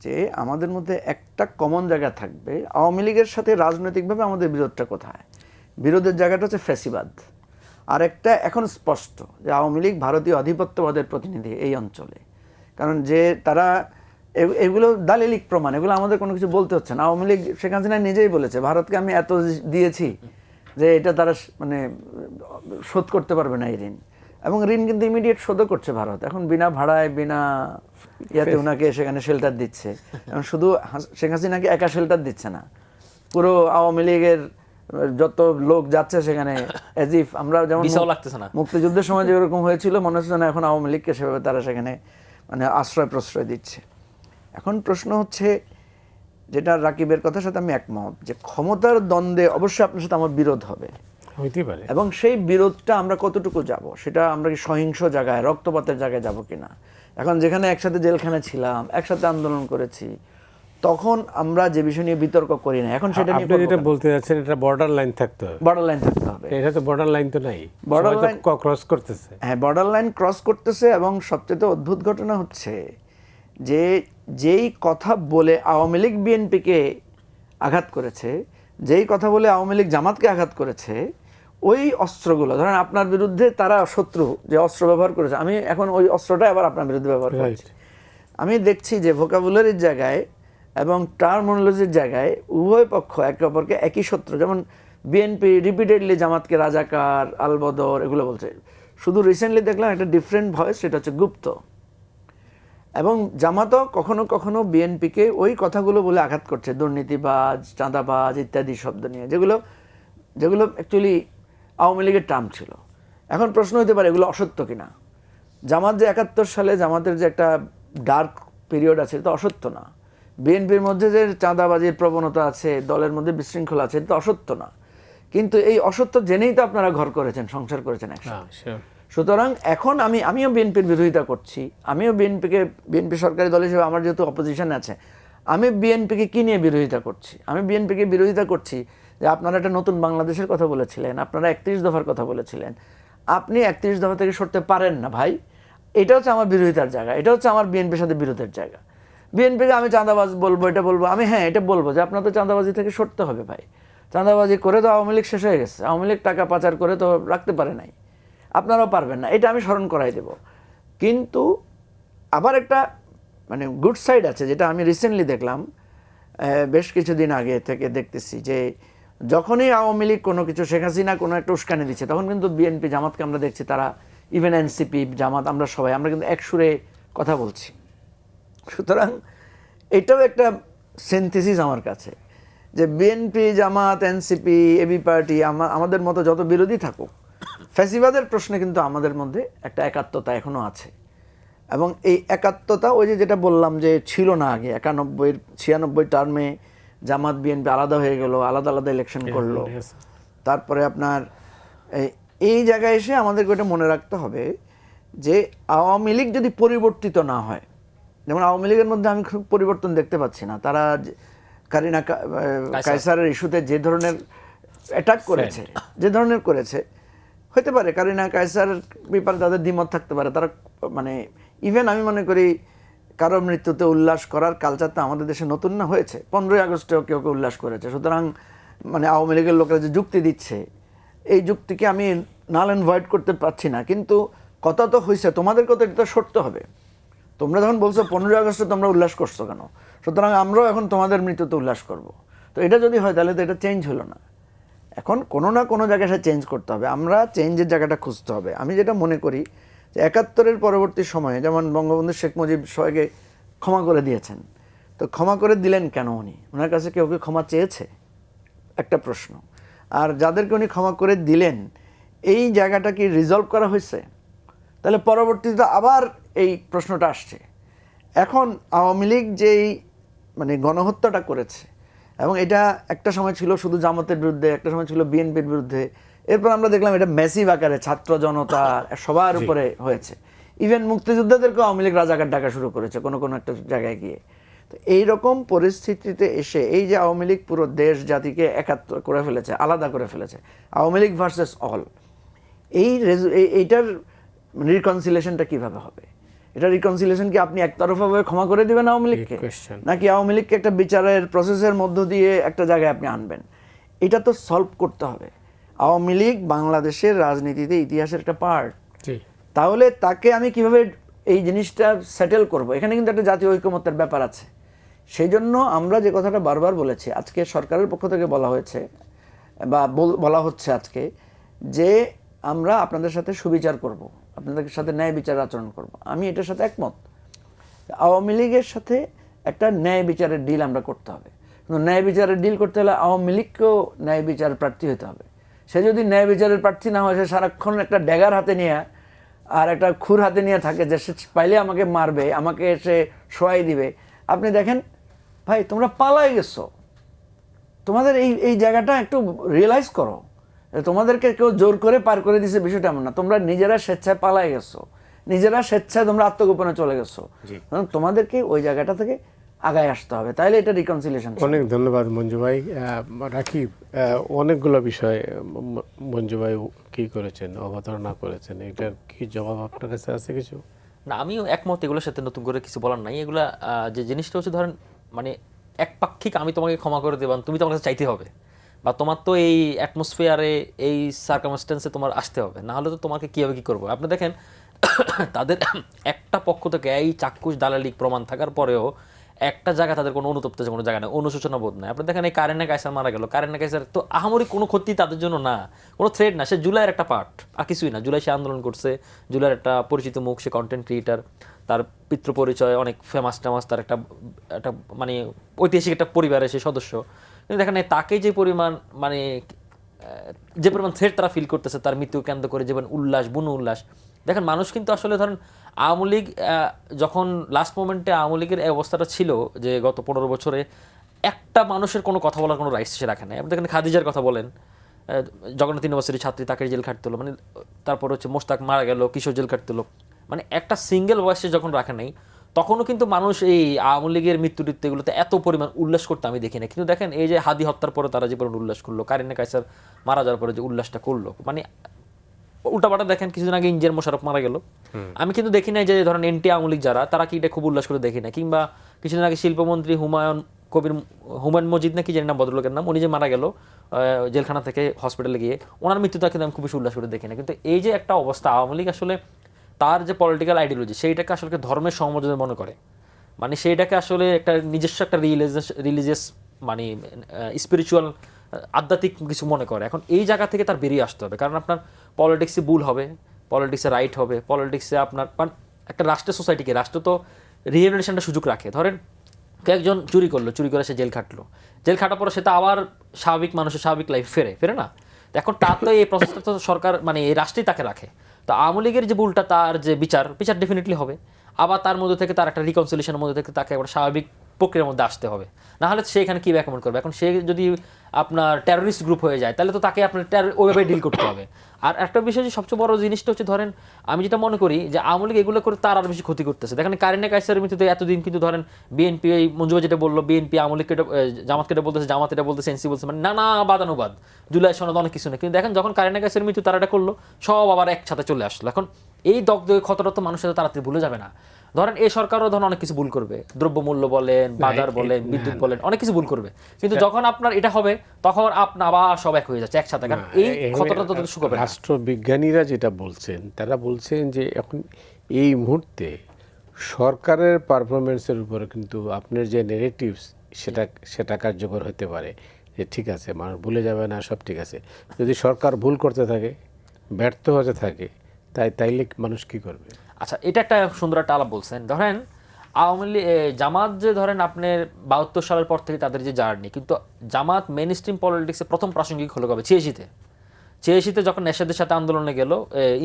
Speaker 2: যে আমাদের মধ্যে একটা কমন জায়গা থাকবে। আওয়ামী লীগের সাথে রাজনৈতিকভাবে আমাদের বিরোধটা কোথায়? বিরোধের জায়গাটা হচ্ছে ফ্যাসিবাদ। আর একটা এখন স্পষ্ট যে আওয়ামী লীগ ভারতীয় আধিপত্যবাদের প্রতিনিধি এই অঞ্চলে। কারণ যে তারা এগুলো দালিলিক প্রমাণ, এগুলো আমাদের কোনো কিছু বলতে হচ্ছে না। আওয়ামী লীগ শেখ হাসিনা নিজেই বলেছে, ভারতকে আমি এত দিয়েছি যে এটা তারা মানে শোধ করতে পারবে না এই ঋণ। এবং ঋণ কিন্তু ইমিডিয়েট শোধও করছে ভারত। এখন বিনা ভাড়ায়, বিনা ইয়াতে ওনাকে সেখানে শেল্টার দিচ্ছে। এখন শুধু শেখ হাসিনাকে একা শেল্টার দিচ্ছে না, পুরো আওয়ামী লীগের যত লোক যাচ্ছে সেখানে, এজ ইফ আমরা যেমন মুক্তিযুদ্ধের সময় যেরকম হয়েছিল, মনে হচ্ছে না এখন আওয়ামী লীগকে সেভাবে তারা সেখানে মানে আশ্রয় প্রশ্রয় দিচ্ছে। এখন প্রশ্ন হচ্ছে, যেটা রাকিবের কথার সাথে আমি একমত, যে ক্ষমতার দ্বন্দ্বে অবশ্যই আপনার সাথে আমার বিরোধ হবে, এবং সেই বিরোধটা আমরা কতটুকু যাব, সেটা আমরা কি সহিংস জায়গায়, রক্তপাতের জায়গায় যাব কিনা। এখন যেখানে একসাথে জেলখানায় ছিলাম, একসাথে আন্দোলন করেছি, তখন আমরা যে বিষয় নিয়ে বিতর্ক করি না। এখন সেটা নিয়ে
Speaker 1: যেটা বলতে যাচ্ছেন, এটা বর্ডার লাইন থাকতে হবে।
Speaker 2: বর্ডার লাইন থাকতে হবে।
Speaker 1: এটা তো বর্ডার লাইন তো নাই, বর্ডার লাইন ক্রস করতেছে।
Speaker 2: হ্যাঁ, বর্ডার লাইন ক্রস করতেছে। এবং সবচেয়ে অদ্ভুত ঘটনা হচ্ছে যে যেই কথা বলে আওয়ামী লীগ বিএনপিকে আঘাত করেছে, যেই কথা বলে আওয়ামী লীগ জামাতকে আঘাত করেছে, ওই অস্ত্রগুলো ধরেন আপনার বিরুদ্ধে তারা শত্রু যে অস্ত্র ব্যবহার করেছে, আমি এখন ওই অস্ত্রটা আবার আপনার বিরুদ্ধে ব্যবহার করছি। আমি দেখছি যে ভোকাবুলারির জায়গায় এবং টার্মিনোলজির জায়গায় উভয় পক্ষ একে অপরকে একই শত্রু। যেমন বিএনপি রিপিটেডলি জামাতকে রাজাকার, আলবদর এগুলো বলছে। শুধু রিসেন্টলি দেখলাম একটা ডিফারেন্ট ভয়েস, সেটা হচ্ছে গুপ্ত। এবং জামাতও কখনো কখনো বিএনপিকে ওই কথাগুলো বলে আঘাত করছে, দুর্নীতিবাজ, চাঁদাবাজ ইত্যাদি শব্দ নিয়ে, যেগুলো অ্যাকচুয়ালি আওয়ামী লীগের টার্ম ছিল। এখন প্রশ্ন হতে পারে এগুলো অসত্য কিনা। জামাত যে 71 সালে জামাতের যে একটা ডার্ক পিরিয়ড আছে, এটা অসত্য না। বিএনপির মধ্যে যে চাঁদাবাজির প্রবণতা আছে, দলের মধ্যে বিশৃঙ্খলা আছে, এটা অসত্য না। কিন্তু এই অসত্য জেনেই তো আপনারা ঘর করেছেন, সংসার করেছেন একসাথে। সুতরাং এখন আমিও বিএনপির বিরোধিতা করছি। আমিও বিএনপি সরকারি দল হিসেবে আমার যেহেতু অপোজিশন আছে, আমি বিএনপিকে কি নিয়ে বিরোধিতা করছি? আমি বিএনপিকে বিরোধিতা করছি যে আপনারা একটা নতুন বাংলাদেশের কথা বলেছিলেন, আপনারা 31 দফার কথা বলেছিলেন, আপনি 31 দফা থেকে সরতে পারেন না ভাই। এটা হচ্ছে আমার বিরোধিতার জায়গা, এটা হচ্ছে আমার বিএনপির সাথে বিরোধের জায়গা। বিএনপিকে আমি চাঁদাবাজ বলবো, এটা বলবো আমি, হ্যাঁ এটা বলবো যে আপনার তো চাঁদাবাজি থেকে সরতে হবে ভাই। চাঁদাবাজি করে তো আওয়ামী লীগ শেষ হয়ে গেছে, আওয়ামী লীগ টাকা পাচার করে তো রাখতে পারে নাই, আপনারাও পারবেন না, এটা আমি স্মরণ করাই দেব। কিন্তু আবার একটা মানে গুড সাইড আছে, যেটা আমি রিসেন্টলি দেখলাম, বেশ কিছুদিন আগে থেকে দেখতেছি যে যখনই আওয়ামী লীগ কোনো কিছু, শেখ হাসিনা কোনো একটা উস্কানি দিচ্ছে, তখন কিন্তু বিএনপি জামাতকে আমরা দেখছি, তারা ইভেন এনসিপি জামাত আমরা সবাই আমরা কিন্তু এক সুরে কথা বলছি। সুতরাং এটাও একটা সিনথেসিস আমার কাছে, যে বিএনপি জামাত এনসিপি এবি পার্টি আমাদের মতো যত বিরোধী থাকুক, ফ্যাসিবাদের প্রশ্নে কিন্তু আমাদের মধ্যে একটা একাত্মতা এখনো আছে। এবং এই একাত্মতা ওই যে যেটা বললাম যে ছিল না আগে, 96 টার্মে জামাত বিএনপি আলাদা হয়ে গেল, আলাদা আলাদা ইলেকশন করলো। তারপরে আপনার এই জায়গায় এসে আমাদেরকে ওটা মনে রাখতে হবে যে আওয়ামী লীগ যদি পরিবর্তিত না হয়, যেমন আওয়ামী লীগের মধ্যে আমি খুব পরিবর্তন দেখতে পাচ্ছি না। তারা কারিনা কায়সারের ইস্যুতে যে ধরনের অ্যাটাক করেছে, যে ধরনের করেছে, হতে পারে কারিনা কায়সারের ব্যাপারে তাদের দ্বিমত থাকতে পারে। তারা মানে ইভেন আমি মনে করি কারো মৃত্যুতে উল্লাস করার কালচারটা আমাদের দেশে নতুন না হয়েছে, 15ই আগস্টেও কেউ কেউ উল্লাস করেছে। সুতরাং মানে আওয়ামী লীগের লোকেরা যে যুক্তি দিচ্ছে, এই যুক্তিকে আমি নাল অ্যান্ড ভয়েড করতে পারছি না, কিন্তু কথা তো হয়েছে, তোমাদেরকেও তো এটা সরতে হবে। তোমরা যখন বলছো 15ই আগস্টে তোমরা উল্লাস করছো কেন, সুতরাং আমরাও এখন তোমাদের মৃত্যুতে উল্লাস করব। তো এটা যদি হয় তাহলে তো এটা চেঞ্জ হলো না। এখন কোনো না কোনো জায়গায় সে চেঞ্জ করতে হবে, আমরা চেঞ্জের জায়গাটা খুঁজতে হবে। আমি যেটা মনে করি যে 71-এর পরবর্তী সময়ে যেমন বঙ্গবন্ধু শেখ মুজিব সবাইকে ক্ষমা করে দিয়েছেন, তো ক্ষমা করে দিলেন কেন? ওনার কাছে কেউ কেউ ক্ষমা চেয়েছে? একটা প্রশ্ন। আর যাদেরকে উনি ক্ষমা করে দিলেন, এই জায়গাটা কি রিজলভ করা হয়েছে? তাহলে পরবর্তীতে আবার এই প্রশ্নটা আসছে। এখন আওয়ামী লীগ যেই মানে গণহত্যাটা করেছে, এবং এটা একটা সময় ছিল শুধু জামাতের বিরুদ্ধে, একটা সময় ছিল বিএনপির বিরুদ্ধে, এরপর আমরা দেখলাম এটা ম্যাসিভ আকারে ছাত্র জনতা সবার উপরে হয়েছে। ইভেন মুক্তিযোদ্ধাদেরকেও আওয়ামী লীগ রাজাকার ডাকা শুরু করেছে কোনো কোনো একটা জায়গায় গিয়ে। তো এইরকম পরিস্থিতিতে এসে এই যে আওয়ামী লীগ পুরো দেশ জাতিকে একাত্ম করে ফেলেছে, আলাদা করে ফেলেছে, আওয়ামী লীগ ভার্সেস অল, এইটার রিকনসিলেশনটা কিভাবে হবে? এটা রিকনসিলেশন কি আপনি একতরফাভাবে ক্ষমা করে দিবেন আওয়ামী লীগকে, নাকি আওয়ামী লীগকে একটা বিচারের প্রসেসের মধ্য দিয়ে একটা জায়গায় আপনি আনবেন? এটা তো সলভ করতে হবে। আওয়ামী লীগ বাংলাদেশের রাজনীতিতে ইতিহাসের একটা পার্ট। তাহলে তাকে আমি কিভাবে এই জিনিসটা সেটেল করব? এখানে কিন্তু একটা জাতীয় ঐকমত্যের ব্যাপার আছে। সেই জন্য আমরা যে কথাটা বারবার বলেছি, আজকে সরকারের পক্ষ থেকে বলা হয়েছে বা বলা হচ্ছে আজকে, যে আমরা আপনাদের সাথে সুবিচার করব, আপনাদের সাথে ন্যায় বিচার আচরণ করব। আমি এটার সাথে একমত। আওয়ামী লীগের সাথে একটা ন্যায় বিচারের ডিল আমরা করতে হবে, কিন্তু ন্যায় বিচারের ডিল করতে হলে আওয়ামী লীগকেও ন্যায় বিচার প্রার্থী হতে হবে। সে যদি ন্যায় বিচারের প্রার্থী না হয়, সে সারাক্ষণ একটা ড্যাগার হাতে নিয়ে আর একটা খুর হাতে নিয়ে থাকে, যে সে পাইলে আমাকে মারবে, আমাকে সে শোয়াই দিবে। আপনি দেখেন ভাই, তোমরা পালাই গেছো, তোমাদের এই জায়গাটা একটু রিয়েলাইজ করো। তোমাদেরকে কেউ জোর করে পার করে দিছে বিষয়টা এমন না, তোমরা নিজেরা স্বেচ্ছায় পালাই গেছো, নিজেরা স্বেচ্ছায় তোমরা আত্মগোপনে চলে গেছো। তোমাদেরকে ওই জায়গাটা থেকে আগায় আসতে হবে, তাইলে এটা রিকনসিলিয়েশন।
Speaker 1: অনেক ধন্যবাদ মঞ্জু ভাই। রাকিব, অনেকগুলো বিষয় মঞ্জু ভাই কি করেছেন, অবতারণা করেছেন, এটার কি জবাব আপনার কাছে আছে কিছু?
Speaker 3: না, আমিও একমত, এগুলোর সাথে নতুন করে কিছু বলার নাই। এগুলা যে জিনিসটা হচ্ছে, ধরেন মানে একপাক্ষিক আমি তোমাকে ক্ষমা করে দেবান, তুমি তো আমার কাছে চাইতে হবে, বা তোমার তো এই অ্যাটমসফিয়ারে এই সার্কামস্টেন্সে তোমার আসতে হবে, না হলে তো তোমাকে কীভাবে কী করবো? আপনি দেখেন তাদের একটা পক্ষ থেকে এই চাক্ষুষ দালালি প্রমাণ থাকার পরেও একটা জায়গা তাদের কোনো অনুতপ্ত কোনো জায়গা নেই, অনুশোচনা বোধ নাই। আপনি দেখেন এই কারিনা কায়সার মারা গেল, কারিনা কায়সার তো আহামরি কোনো ক্ষতি তাদের জন্য না, কোনো থ্রেড না, সে জুলাইয়ের একটা পার্ট, আর কিছুই না। জুলাই সে আন্দোলন করছে, জুলাইয়ের একটা পরিচিত মুখ, সে কন্টেন্ট ক্রিয়েটার, তার পিতৃ পরিচয় অনেক ফেমাস টেমাস, তার একটা মানে ঐতিহাসিক একটা পরিবারের সে সদস্য। কিন্তু দেখেন তাকে যে পরিমাণ মানে যে পরিমাণ থ্রেট তারা ফিল করতেছে, তার মৃত্যু কেন্দ্র করে যেমন উল্লাস, বুনো উল্লাস। দেখেন মানুষ কিন্তু আসলে ধরেন আওয়ামী লীগ যখন লাস্ট মোমেন্টে আওয়ামী লীগের এই অবস্থাটা ছিল, যে গত 15 বছরে একটা মানুষের কোনো কথা বলার কোনো রাইটস সে রাখে না। আপনি দেখেন খাদিজার কথা বলেন, জগন্নাথ ইউনিভার্সিটির ছাত্রী, তাকে জেল খাটতে হলো, মানে তারপর হচ্ছে মোস্তাক মারা গেল, কিশোর জেল খাটতে হলো, মানে একটা সিঙ্গেল ভয়েসে যখন রাখে নাই, তখনও কিন্তু মানুষ এই আওয়ামী লীগের মৃত্যুটিতে এগুলোতে এত পরিমাণ উল্লাস করতে আমি দেখি না। কিন্তু দেখেন এই যে হাদি হত্যার পরে তারা যে পরিমাণ উল্লাস করলো, কারিনা কায়সার মারা যাওয়ার পরে যে উল্লাসটা করলো, মানে উল্টাপাল্টা দেখেন কিছুদিন আগে ইন্ডিয়ার মোশাররফ মারা গেল, আমি কিন্তু দেখি নাই যে ধরেন এনটি আওয়ামী লীগ যারা তারা কি এটা খুব উল্লাস করে দেখি না। কিংবা কিছুদিন আগে শিল্পমন্ত্রী হুমায়ুন মজিদ নাকি জানি না ভদ্রলোকের নাম, উনি যে মারা গেল জেলখানা থেকে হসপিটালে গিয়ে, ওনার মৃত্যুটা কিন্তু আমি খুব বেশি উল্লাস করে দেখি না। কিন্তু এই যে একটা অবস্থা, আওয়ামী লীগ আসলে তার যে পলিটিক্যাল আইডিওলজি সেইটাকে আসলে ধর্মের সমমর্যাদা মনে করে, মানে সেইটাকে আসলে একটা নিজস্ব একটা রিলিজিয়াস মানে স্পিরিচুয়াল আধ্যাত্মিক কিছু মনে করে। এখন এই জায়গা থেকে তার বেরিয়ে আসতে হবে, কারণ আপনার পলিটিক্সে ভুল হবে, পলিটিক্সে রাইট হবে, পলিটিক্সে আপনার একটা রাষ্ট্রের সোসাইটিকে, রাষ্ট্র তো রিহেবিলিটেশনটা সুযোগ রাখে। ধরেন একজন চুরি করলো, চুরি করে সে জেল খাটলো, জেল খাটার পরে সে তো আবার স্বাভাবিক মানুষের স্বাভাবিক লাইফ ফেরে না। এখন তার তো এই প্রসেসটা তো সরকার মানে এই রাষ্ট্রই তাকে রাখে। তো আওয়ামী লীগের যে ভুলটা, তার যে বিচার ডেফিনেটলি হবে, আবার তার মধ্যে থেকে তার একটা রিকনসিলিয়েশনের মধ্যে থেকে তাকে একটা স্বাভাবিক প্রক্রিয়ার মধ্যে আসতে হবে, না হলে সে এখানে কী ব্যাকমেন্ট করবে। এখন সে যদি আপনার টেরোরিস্ট গ্রুপ হয়ে যায় তাহলে তো তাকে আপনার ওইভাবে ডিল করতে হবে। আর একটা বিষয় যে সবচেয়ে বড় জিনিসটা হচ্ছে, ধরেন আমি যেটা মনে করি যে আওয়ামী লীগ এগুলো করে তার আরও বেশি ক্ষতি করতেছে। দেখেন কারিনা কায়সারের মৃত্যুতে এতদিন কিন্তু ধরেন বিএনপি, এই মঞ্জুবা যেটা বললো, বিএনপি আওয়ামী লীগকে জামাতকে এটা বলতেছে, জামাত এটা বলতেছে, এনসি বলছে, মানে নানা বাদানুবাদ, জুলাই সনদ অনেক কিছু নেই। কিন্তু দেখেন যখন কারিনা কায়সারের মৃত্যু তারা এটা করলো, সব আবার একসাথে চলে আসলো। এখন এই দগ্ধ ক্ষতটা তো মানুষের তাড়াতাড়ি ভুলে যাবে না। ধরেন এই সরকারও ধরেন অনেক কিছু ভুল করবে, দ্রব্যমূল্য বলেন, বাজার বলেন, বিদ্যুৎ বলেন, অনেক কিছু ভুল করবে, কিন্তু যখন আপনার এটা হবে তখন আপনার আবার সব এক হয়ে যাচ্ছে একসাথে। কারণ এই ক্ষতটা তো শুকাবে না।
Speaker 1: রাষ্ট্রবিজ্ঞানীরা যেটা বলছেন, তারা বলছেন যে এখন এই মুহূর্তে সরকারের পারফরমেন্সের উপরে কিন্তু আপনার যে নেগেটিভস সেটা কার্যকর হতে পারে, যে ঠিক আছে মানুষ ভুলে যাবে না, সব ঠিক আছে। যদি সরকার ভুল করতে থাকে, ব্যর্থ হতে থাকে, তাইলে মানুষ কি করবে?
Speaker 3: আচ্ছা, এটা একটা সুন্দর একটা আলাপ বলছেন। ধরেন আওয়ামী লীগ, জামাত যে ধরেন আপনার ৭২ সালের পর থেকে তাদের যে জার্নি, কিন্তু জামাত মেইন স্ট্রিম পলিটিক্সে প্রথম প্রাসঙ্গিক হলো কবে? ৮৬-তে যখন এরশাদের সাথে আন্দোলনে গেল,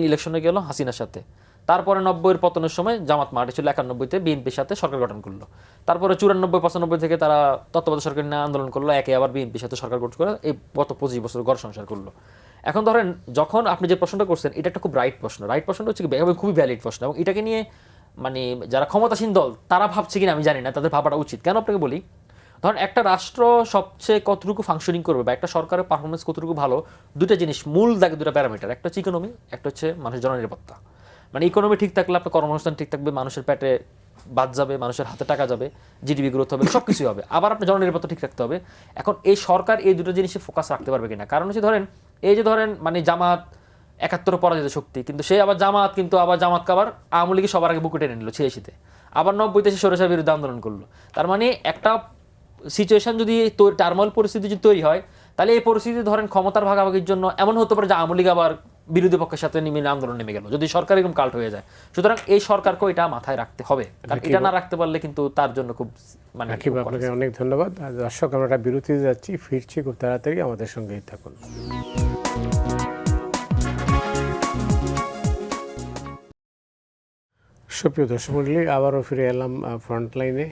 Speaker 3: ইলেকশনে গেল হাসিনার সাথে। তারপরে ৯০-এর পতনের সময় জামাত মাঠে ছিল, ৯১-তে বিএনপির সাথে সরকার গঠন করলো। তারপরে ৯৪-৯৫ থেকে তারা তত্ত্বাবধায়ক সরকার নিয়ে আন্দোলন করলো, একে আবার বিএনপির সাথে সরকার গঠন করে এই গত ২৫ বছর ঘর সংসার করলো। এখন ধরেন যখন আপনি যে প্রশ্নটা করছেন, এটা একটা খুব রাইট প্রশ্নটা হচ্ছে খুবই ভ্যালিড প্রশ্ন, এবং এটাকে নিয়ে মানে যারা ক্ষমতাসীন দল তারা ভাবছে কিনা আমি জানি না, তাদের ভাবাটা উচিত। কেন আপনাকে বলি, ধরেন একটা রাষ্ট্র সবচেয়ে কতটুকু ফাংশনিং করবে বা একটা সরকারের পারফরমেন্স কতটুকু ভালো, দুটো জিনিস মূল দেখে, দুটো প্যারামিটার, একটা হচ্ছে ইকোনমি, একটা হচ্ছে মানুষের জননিরাপত্তা। মানে ইকোনমি ঠিক থাকলে আপনার কর্মসংস্থান ঠিক থাকবে, মানুষের পেটে বাদ যাবে, মানুষের হাতে টাকা যাবে, জিডিপি গ্রোথ হবে, সব কিছুই হবে। আবার আপনার জননিরাপত্তা ঠিক রাখতে হবে। এখন এই সরকার এই দুটো জিনিসে ফোকাস রাখতে পারবে কিনা? কারণ হচ্ছে ধরেন এই যে ধরেন মানে জামাত ৭১ পরাজিত শক্তি, কিন্তু সে আবার জামাতকে আবার আওয়ামী লীগের সবার আগে বুকে টেনে নিল ৮৬-তে, আবার ৯০-তে সে সরেসার বিরুদ্ধে আন্দোলন করলো। তার মানে একটা সিচুয়েশন যদি টার্মোয়াল পরিস্থিতি যদি তৈরি হয়, তাহলে এই পরিস্থিতি ধরেন ক্ষমতার ভাগাভাগির জন্য এমন হতে পারে যে আওয়ামী লীগ আবার বিরোধী পক্ষের সাথে আন্দোলন নেমে গেল, যদি সরকার এরকম কাল্ট হয়ে যায়। সুতরাং এই সরকারকেও এটা মাথায় রাখতে হবে, কারণ এটা না রাখতে পারলে কিন্তু তার জন্য খুব মানে।
Speaker 1: আপনাকে অনেক ধন্যবাদ। দর্শক, আমরা একটা বিরতিতে যাচ্ছি, ফিরছি খুব তাড়াতাড়ি, আমাদের সঙ্গেই থাকুন। সুপ্রিয় দর্শক মণ্ডলী, আবারও ফিরে এলাম ফ্রন্টলাইনে।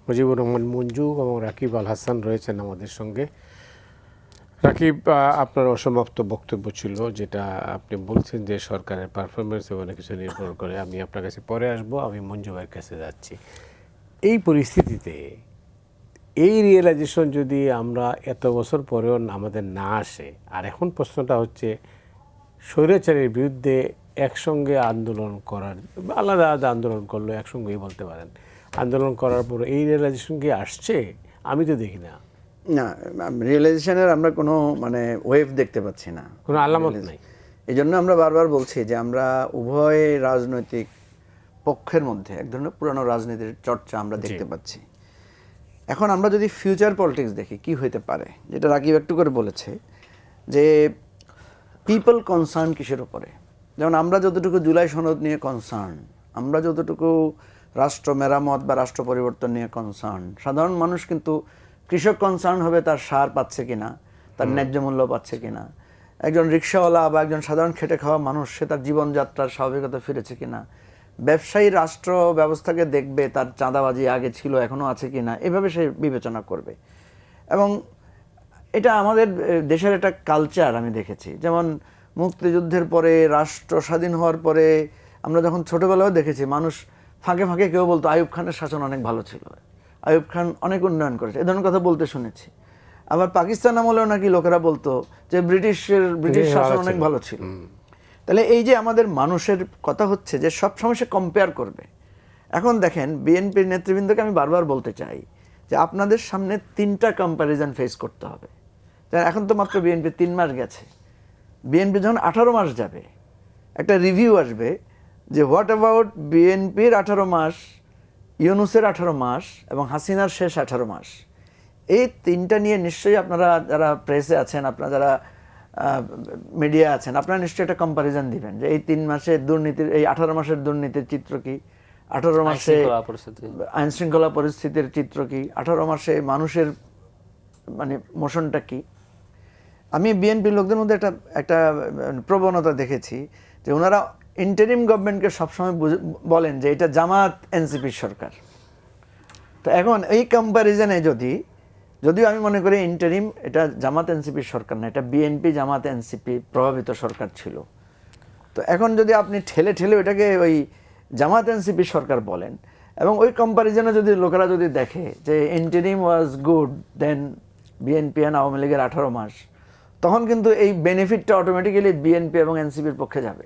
Speaker 1: মুজিবুর রহমান মঞ্জু এবং রাকিব আল হাসান রয়েছেন আমাদের সঙ্গে। রাকিব, আপনার অসমাপ্ত বক্তব্য ছিল, যেটা আপনি বলছেন যে সরকারের পারফরমেন্স এবং কিছু নির্ভর করে। আমি আপনার কাছে পরে আসবো, আমি মঞ্জু ভাইয়ের কাছে যাচ্ছি। এই পরিস্থিতিতে এই রিয়েলাইজেশন যদি আমরা এত বছর পরেও আমাদের না আসে, আর এখন প্রশ্নটা হচ্ছে স্বৈরাচারের বিরুদ্ধে একসঙ্গে আন্দোলন করার, আলাদা আলাদা আন্দোলন করলো, একসঙ্গেই বলতে পারেন, আন্দোলন করার পর এই রিয়েলাইজেশন কি আসছে? আমি তো দেখি না,
Speaker 2: না রিয়েলাইজেশনের আমরা কোনো মানে ওয়েভ দেখতে পাচ্ছি না,
Speaker 1: কোনো আলামত নাই।
Speaker 2: এই জন্য আমরা বারবার বলছি যে আমরা উভয় রাজনৈতিক পক্ষের মধ্যে এক ধরনের পুরানো রাজনীতির চর্চা আমরা দেখতে পাচ্ছি। এখন আমরা যদি ফিউচার পলিটিক্স দেখি কি হইতে পারে, যেটা রাকিব একটু করে বলেছে যে পিপল কনসার্ন কিসের উপরে। যেমন আমরা যতটুকু জুলাই সনদ নিয়ে কনসার্ন, আমরা যতটুকু রাষ্ট্র মেরামত বা রাষ্ট্র পরিবর্তন নিয়ে কনসার্ন, সাধারণ মানুষ কিন্তু কৃষক কনসার্ন হবে তার সার পাচ্ছে কিনা, তার ন্যায্য মূল্য পাচ্ছে কিনা, একজন রিক্সাওয়ালা বা একজন সাধারণ খেটে খাওয়া মানুষ সে তার জীবনযাত্রার স্বাভাবিকতা ফিরেছে কিনা, ব্যবসায়ী রাষ্ট্র ব্যবস্থাকে দেখবে তার চাঁদাবাজি আগে ছিল এখনও আছে কিনা, এভাবে সে বিবেচনা করবে। এবং এটা আমাদের দেশের একটা কালচার আমি দেখেছি। যেমন মুক্তিযুদ্ধের পরে রাষ্ট্র স্বাধীন হওয়ার পরে আমরা যখন ছোটোবেলাও দেখেছি মানুষ ফাঁকে ফাঁকে কেউ বলতো আইয়ুব খানের শাসন অনেক ভালো ছিল, আইয়ুব খান অনেক উন্নয়ন করেছে, এ ধরনের কথা বলতে শুনেছি। আবার পাকিস্তান আমলেও নাকি লোকেরা বলতো যে ব্রিটিশ শাসন অনেক ভালো ছিল। তাহলে এই যে আমাদের মানুষের কথা হচ্ছে যে সব সময় সে কম্পেয়ার করবে। এখন দেখেন বিএনপির নেতৃবৃন্দকে আমি বারবার বলতে চাই যে আপনাদের সামনে 3টা কম্প্যারিজন ফেস করতে হবে। এখন তো মাত্র বিএনপি 3 মাস গেছে, বিএনপি যখন 18 মাস যাবে একটা রিভিউ আসবে যে হোয়াট অ্যাবাউট বিএনপির 18 মাস, ইউনূসের 18 মাস এবং হাসিনার শেষ 18 মাস। এই 3টা নিয়ে নিশ্চয়ই আপনারা যারা প্রেসে আছেন, আপনারা যারা মিডিয়া আছেন, আপনারা নিশ্চয়ই একটা কম্প্যারিজন দিবেন যে এই 3 মাসের দুর্নীতির, এই 18 মাসের দুর্নীতির চিত্র কি, 18 মাসে আইন শৃঙ্খলা পরিস্থিতির চিত্র কি, 18 মাসে মানুষের মানে মোশনটা কি। আমি বিএনপির লোকদের মধ্যে একটা প্রবণতা দেখেছি যে ওনারা ইন্টারিম গভর্নমেন্টকে সবসময় বলেন যে এটা জামাত এনসিপির সরকার। তো এখন এই কম্প্যারিজনে যদিও আমি মনে করি ইন্টারিম এটা জামাত এনসিপির সরকার না, এটা বিএনপি জামাত এনসিপি প্রভাবিত সরকার ছিল। তো এখন যদি আপনি ঠেলে ওইটাকে ওই জামাত এনসিপির সরকার বলেন এবং ওই কম্প্যারিজনে যদি লোকেরা যদি দেখে যে interim was good then BNP and Awami লীগের 18 মাস, তখন কিন্তু এই বেনিফিটটা অটোমেটিক্যালি বিএনপি এবং এনসিপির পক্ষে যাবে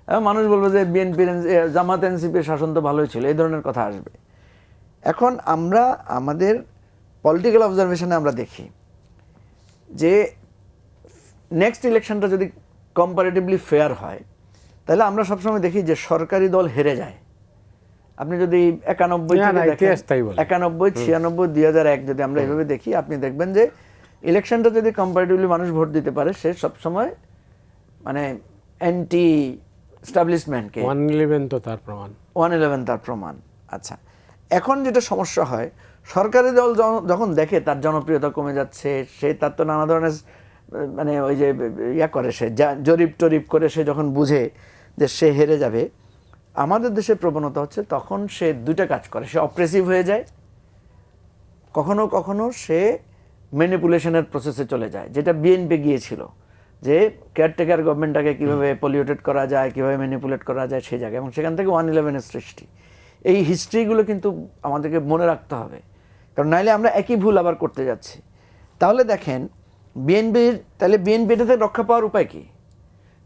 Speaker 2: এবং মানুষ বলবে যে বিএনপির জামাত এনসিপির শাসন তো ভালোই ছিল, এই ধরনের কথা আসবে। এখন আমরা আমাদের পলিটিক্যাল অবজারভেশনে আমরা দেখি যে নেক্সট ইলেকশনটা যদি কম্পারেটিভলি ফেয়ার হয় তাহলে আমরা সবসময় দেখি যে সরকারি দল হেরে যায়। আপনি যদি 91 থেকে দেখেন, 91, 96, 2001 যদি আমরা এইভাবে দেখি, আপনি দেখবেন যে ইলেকশনটা যদি কম্পারেটিভলি মানুষ ভোট দিতে পারে সে সবসময় মানে অ্যান্টি স্টাবলিশমেন্টকে
Speaker 1: 111 তো তার প্রমাণ,
Speaker 2: 111 তার প্রমাণ। আচ্ছা, এখন যেটা সমস্যা হয়, সরকারি দল যখন দেখে তার জনপ্রিয়তা কমে যাচ্ছে, সে তার তো নানা ধরনের মানে ওই যে করে, সে জরিপ টরিপ করে সে যখন বুঝে যে সে হেরে যাবে, আমাদের দেশের প্রবণতা হচ্ছে তখন সে 2টা কাজ করে। সে অপ্রেসিভ হয়ে যায়, কখনো কখনো সে ম্যানিপুলেশনের প্রসেসে চলে যায়, যেটা বিএনপি গিয়েছিল যে কেয়ারটেকার গভর্নমেন্টটাকে কীভাবে পলিউটেড করা যায়, কীভাবে ম্যানিপুলেট করা যায় সেই জায়গায়, এবং সেখান থেকে 111-এর সৃষ্টি। এই হিস্ট্রিগুলো কিন্তু আমাদেরকে মনে রাখতে হবে, কারণ নাইলে আমরা একই ভুল আবার করতে যাচ্ছি। তাহলে দেখেন তাহলে বিএনপিটা থেকে রক্ষা পাওয়ার উপায় কি?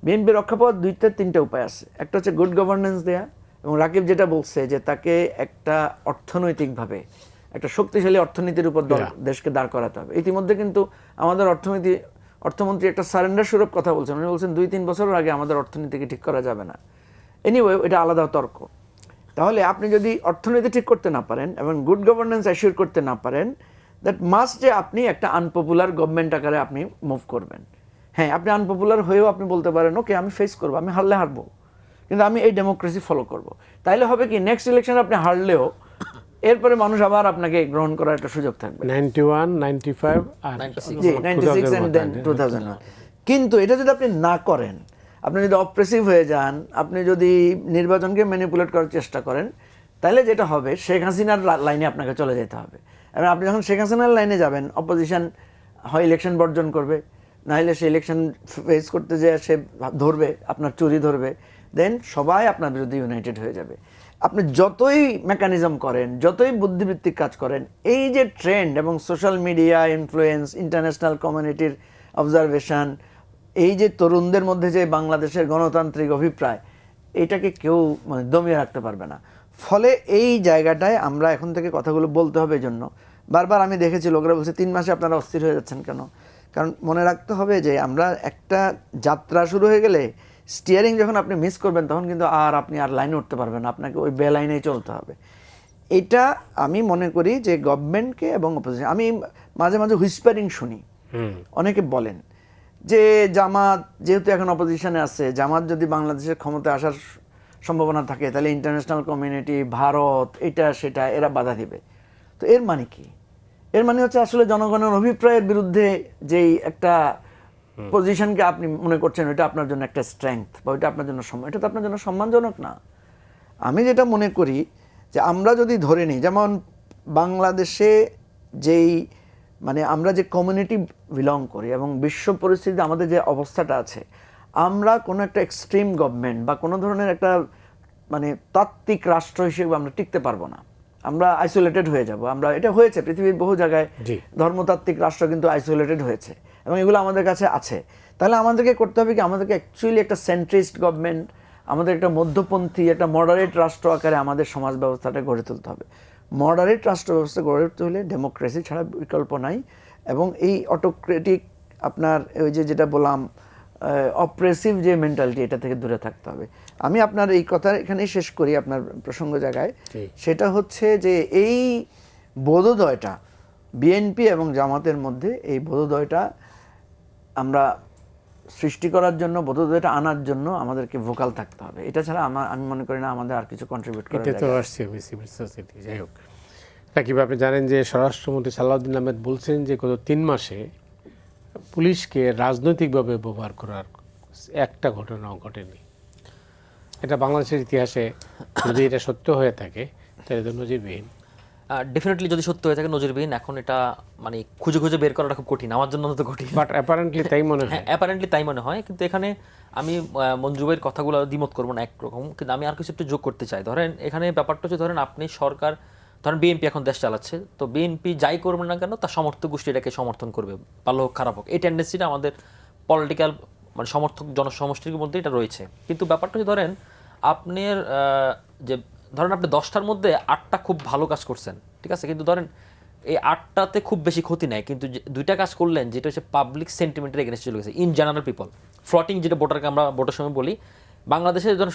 Speaker 2: বিএনপি রক্ষা পাওয়ার 2-3টা উপায় আছে। একটা হচ্ছে গুড গভর্নেন্স দেয়া, এবং রাকিব যেটা বলছে যে তাকে একটা অর্থনৈতিকভাবে একটা শক্তিশালী অর্থনীতির উপর দেশকে দাঁড় করাতে হবে। ইতিমধ্যে কিন্তু আমাদের অর্থমন্ত্রী একটা সারেন্ডার স্বরূপ কথা বলছেন। উনি বলছেন 2-3 বছরের আগে আমাদের অর্থনীতিকে ঠিক করা যাবে না। এনিওয়ে, এটা আলাদা তর্ক। তাহলে আপনি যদি অর্থনীতি ঠিক করতে না পারেন এবং গুড গভর্নেন্স অ্যাসিওর করতে না পারেন, দ্যাট মাস্ট যে আপনি একটা আনপপুলার গভর্নমেন্ট আকারে আপনি মুভ করবেন। হ্যাঁ, আপনি আনপপুলার হয়েও আপনি বলতে পারেন ওকে আমি ফেস করবো, আমি হারলে হারবো, কিন্তু আমি এই ডেমোক্রেসি ফলো করব। তাইলে হবে কি, নেক্সট ইলেকশনে আপনি হারলেও এরপরে মানুষ আবার আপনাকে গ্রহণ করার একটা সুযোগ থাকবে।
Speaker 1: 91, 95 আর
Speaker 2: 96 and then 2001। কিন্তু এটা যদি আপনি না করেন, আপনি যদি অপ্রেসিভ হয়ে যান, আপনি যদি নির্বাচনকে ম্যানিপুলেট করার চেষ্টা করেন, তাহলে যেটা হবে শেখ হাসিনার লাইনে আপনাকে চলে যেতে হবে। এবং আপনি যখন শেখ হাসিনার লাইনে যাবেন, অপোজিশন হয় ইলেকশন বর্জন করবে, নাহলে সে ইলেকশন ফেস করতে যেয়ে সে ধরবে, আপনার চুরি ধরবে, দেন সবাই আপনার বিরুদ্ধে ইউনাইটেড হয়ে যাবে। আপনি যতই মেকানিজম করেন, যতই বুদ্ধিবৃত্তিক কাজ করেন, এই যে ট্রেন্ড এবং সোশ্যাল মিডিয়া ইনফ্লুয়েন্স, ইন্টারন্যাশনাল কমিউনিটির অবজারভেশন, এই যে তরুণদের মধ্যে যে বাংলাদেশের গণতান্ত্রিক অভিপ্রায়, এটাকে কেউ মানে দমিয়ে রাখতে পারবে না। ফলে এই জায়গাটায় আমরা এখন থেকে কথাগুলো বলতে হবে। এই জন্য বারবার আমি দেখেছি লোকেরা বলছে 3 মাসে আপনারা অস্থির হয়ে যাচ্ছেন কেন? কারণ মনে রাখতে হবে যে আমরা একটা যাত্রা শুরু হয়ে গেলে স্টিয়ারিং যখন আপনি মিস করবেন তখন কিন্তু আপনি আর লাইনে উঠতে পারবেন না, আপনাকে ওই বে লাইনেই চলতে হবে। এটা আমি মনে করি যে গভর্নমেন্টকে এবং অপোজিশন, আমি মাঝে মাঝে হুইসপারিং শুনি, অনেকে বলেন যে জামাত যেহেতু এখন অপোজিশনে আছে, জামাত যদি বাংলাদেশের ক্ষমতায় আসার সম্ভাবনা থাকে তাহলে ইন্টারন্যাশনাল কমিউনিটি, ভারত, এটা সেটা এরা বাধা দিবে। তো এর মানে কি? এর মানে হচ্ছে আসলে জনগণের অভিপ্রায়ের বিরুদ্ধে যেই একটা পজিশনকে আপনি মনে করছেন ওইটা আপনার জন্য একটা স্ট্রেংথ বা ওইটা আপনার জন্য এটা তো আপনার জন্য সম্মানজনক না। আমি যেটা মনে করি যে আমরা যদি ধরে নিই, যেমন বাংলাদেশে যেই মানে আমরা যে কমিউনিটি বিলং করি এবং বিশ্ব পরিস্থিতিতে আমাদের যে অবস্থাটা আছে, আমরা কোনো একটা এক্সট্রিম গভর্নমেন্ট বা কোনো ধরনের একটা মানে তাত্ত্বিক রাষ্ট্র হিসেবে আমরা টিকতে পারবো না, আমরা আইসোলেটেড হয়ে যাব। আমরা এটা হয়েছে পৃথিবীর বহু জায়গায়,
Speaker 1: জি।
Speaker 2: ধর্মতাত্ত্বিক রাষ্ট্র কিন্তু আইসোলেটেড হয়েছে এবং এগুলো আমাদের কাছে আছে। তাহলে আমাদেরকে করতে হবে কি, আমাদেরকে অ্যাকচুয়ালি একটা সেন্ট্রিস্ট গভর্নমেন্ট, আমাদের একটা মধ্যপন্থী, একটা মডারেট রাষ্ট্র আকারে আমাদের সমাজ ব্যবস্থাটা গড়ে তুলতে হবে। মডারেট রাষ্ট্র ব্যবস্থা গড়ে তুলতে হলে ডেমোক্রেসি ছাড়া বিকল্প নাই। এবং এই অটোক্রেটিক আপনার ওই যেটা বললাম অপ্রেসিভ যে মেন্টালিটি, এটা থেকে দূরে থাকতে হবে। আমি আপনার এই কথা এখানেই শেষ করি, আপনার প্রসঙ্গ জায়গায়। সেটা হচ্ছে যে এই বোধোদয়টা বিএনপি এবং জামাতের মধ্যে, এই বোধোদয়টা আমরা সৃষ্টি করার জন্য, বোধোদয়টা আনার জন্য আমাদেরকে ভোকাল থাকতে হবে। এটা ছাড়া আমি মনে করি না আমাদের আর কিছু কন্ট্রিবিউট করা
Speaker 1: এটা তো আসছে সিভিল সোসাইটি। যাই হোক, রাকিব, আপনি জানেন যে স্বরাষ্ট্রমন্ত্রী সালাউদ্দিন আহমেদ বলছেন যে গত 3 মাসে পুলিশকে রাজনৈতিকভাবে ব্যবহার করার একটা ঘটনাও ঘটেনি। এটা বাংলাদেশের ইতিহাসে যদি এটা সত্য হয়ে থাকে তাহলে তো নজিরবিহীন।
Speaker 3: ডেফিনেটলি যদি সত্য হয়ে থাকে নজিরবিহীন। এখন এটা মানে খুঁজে খুঁজে বের করাটা খুব কঠিন, আমার জন্য তো কঠিন,
Speaker 1: বাট অ্যাপারেন্টলি তাই মনে হয়।
Speaker 3: হ্যাঁ, অ্যাপারেন্টলি তাই মনে হয়। কিন্তু এখানে আমি মঞ্জু ভাইয়ের কথাগুলো দ্বিমত করবো না একরকম, কিন্তু আমি আর কিছু একটু যোগ করতে চাই। ধরেন এখানে ব্যাপারটা হচ্ছে, ধরেন আপনি সরকার, ধরেন বিএনপি এখন দেশ চালাচ্ছে, তো বিএনপি যাই করবে না কেন তার সমর্থক গোষ্ঠী এটাকে সমর্থন করবে, ভালো হোক খারাপ হোক। এই টেন্ডেন্সিটা আমাদের পলিটিক্যাল মানে সমর্থক জনসমষ্টির মধ্যে এটা রয়েছে। কিন্তু ব্যাপারটা হচ্ছে, ধরেন আপনার যে ধরেন আপনি 10টার মধ্যে 8টা খুব ভালো কাজ করছেন, ঠিক আছে, কিন্তু ধরেন এই 8টাতে খুব বেশি ক্ষতি নেই, কিন্তু 2টা কাজ করলেন যেটা হচ্ছে পাবলিক সেন্টিমেন্টের এগেনস্ট চলে গেছে, ইন জেনারেল পিপল ফ্লটিং, যেটা ভোটারকে আমরা ভোটের সময় বলি। বাংলাদেশে ধরেন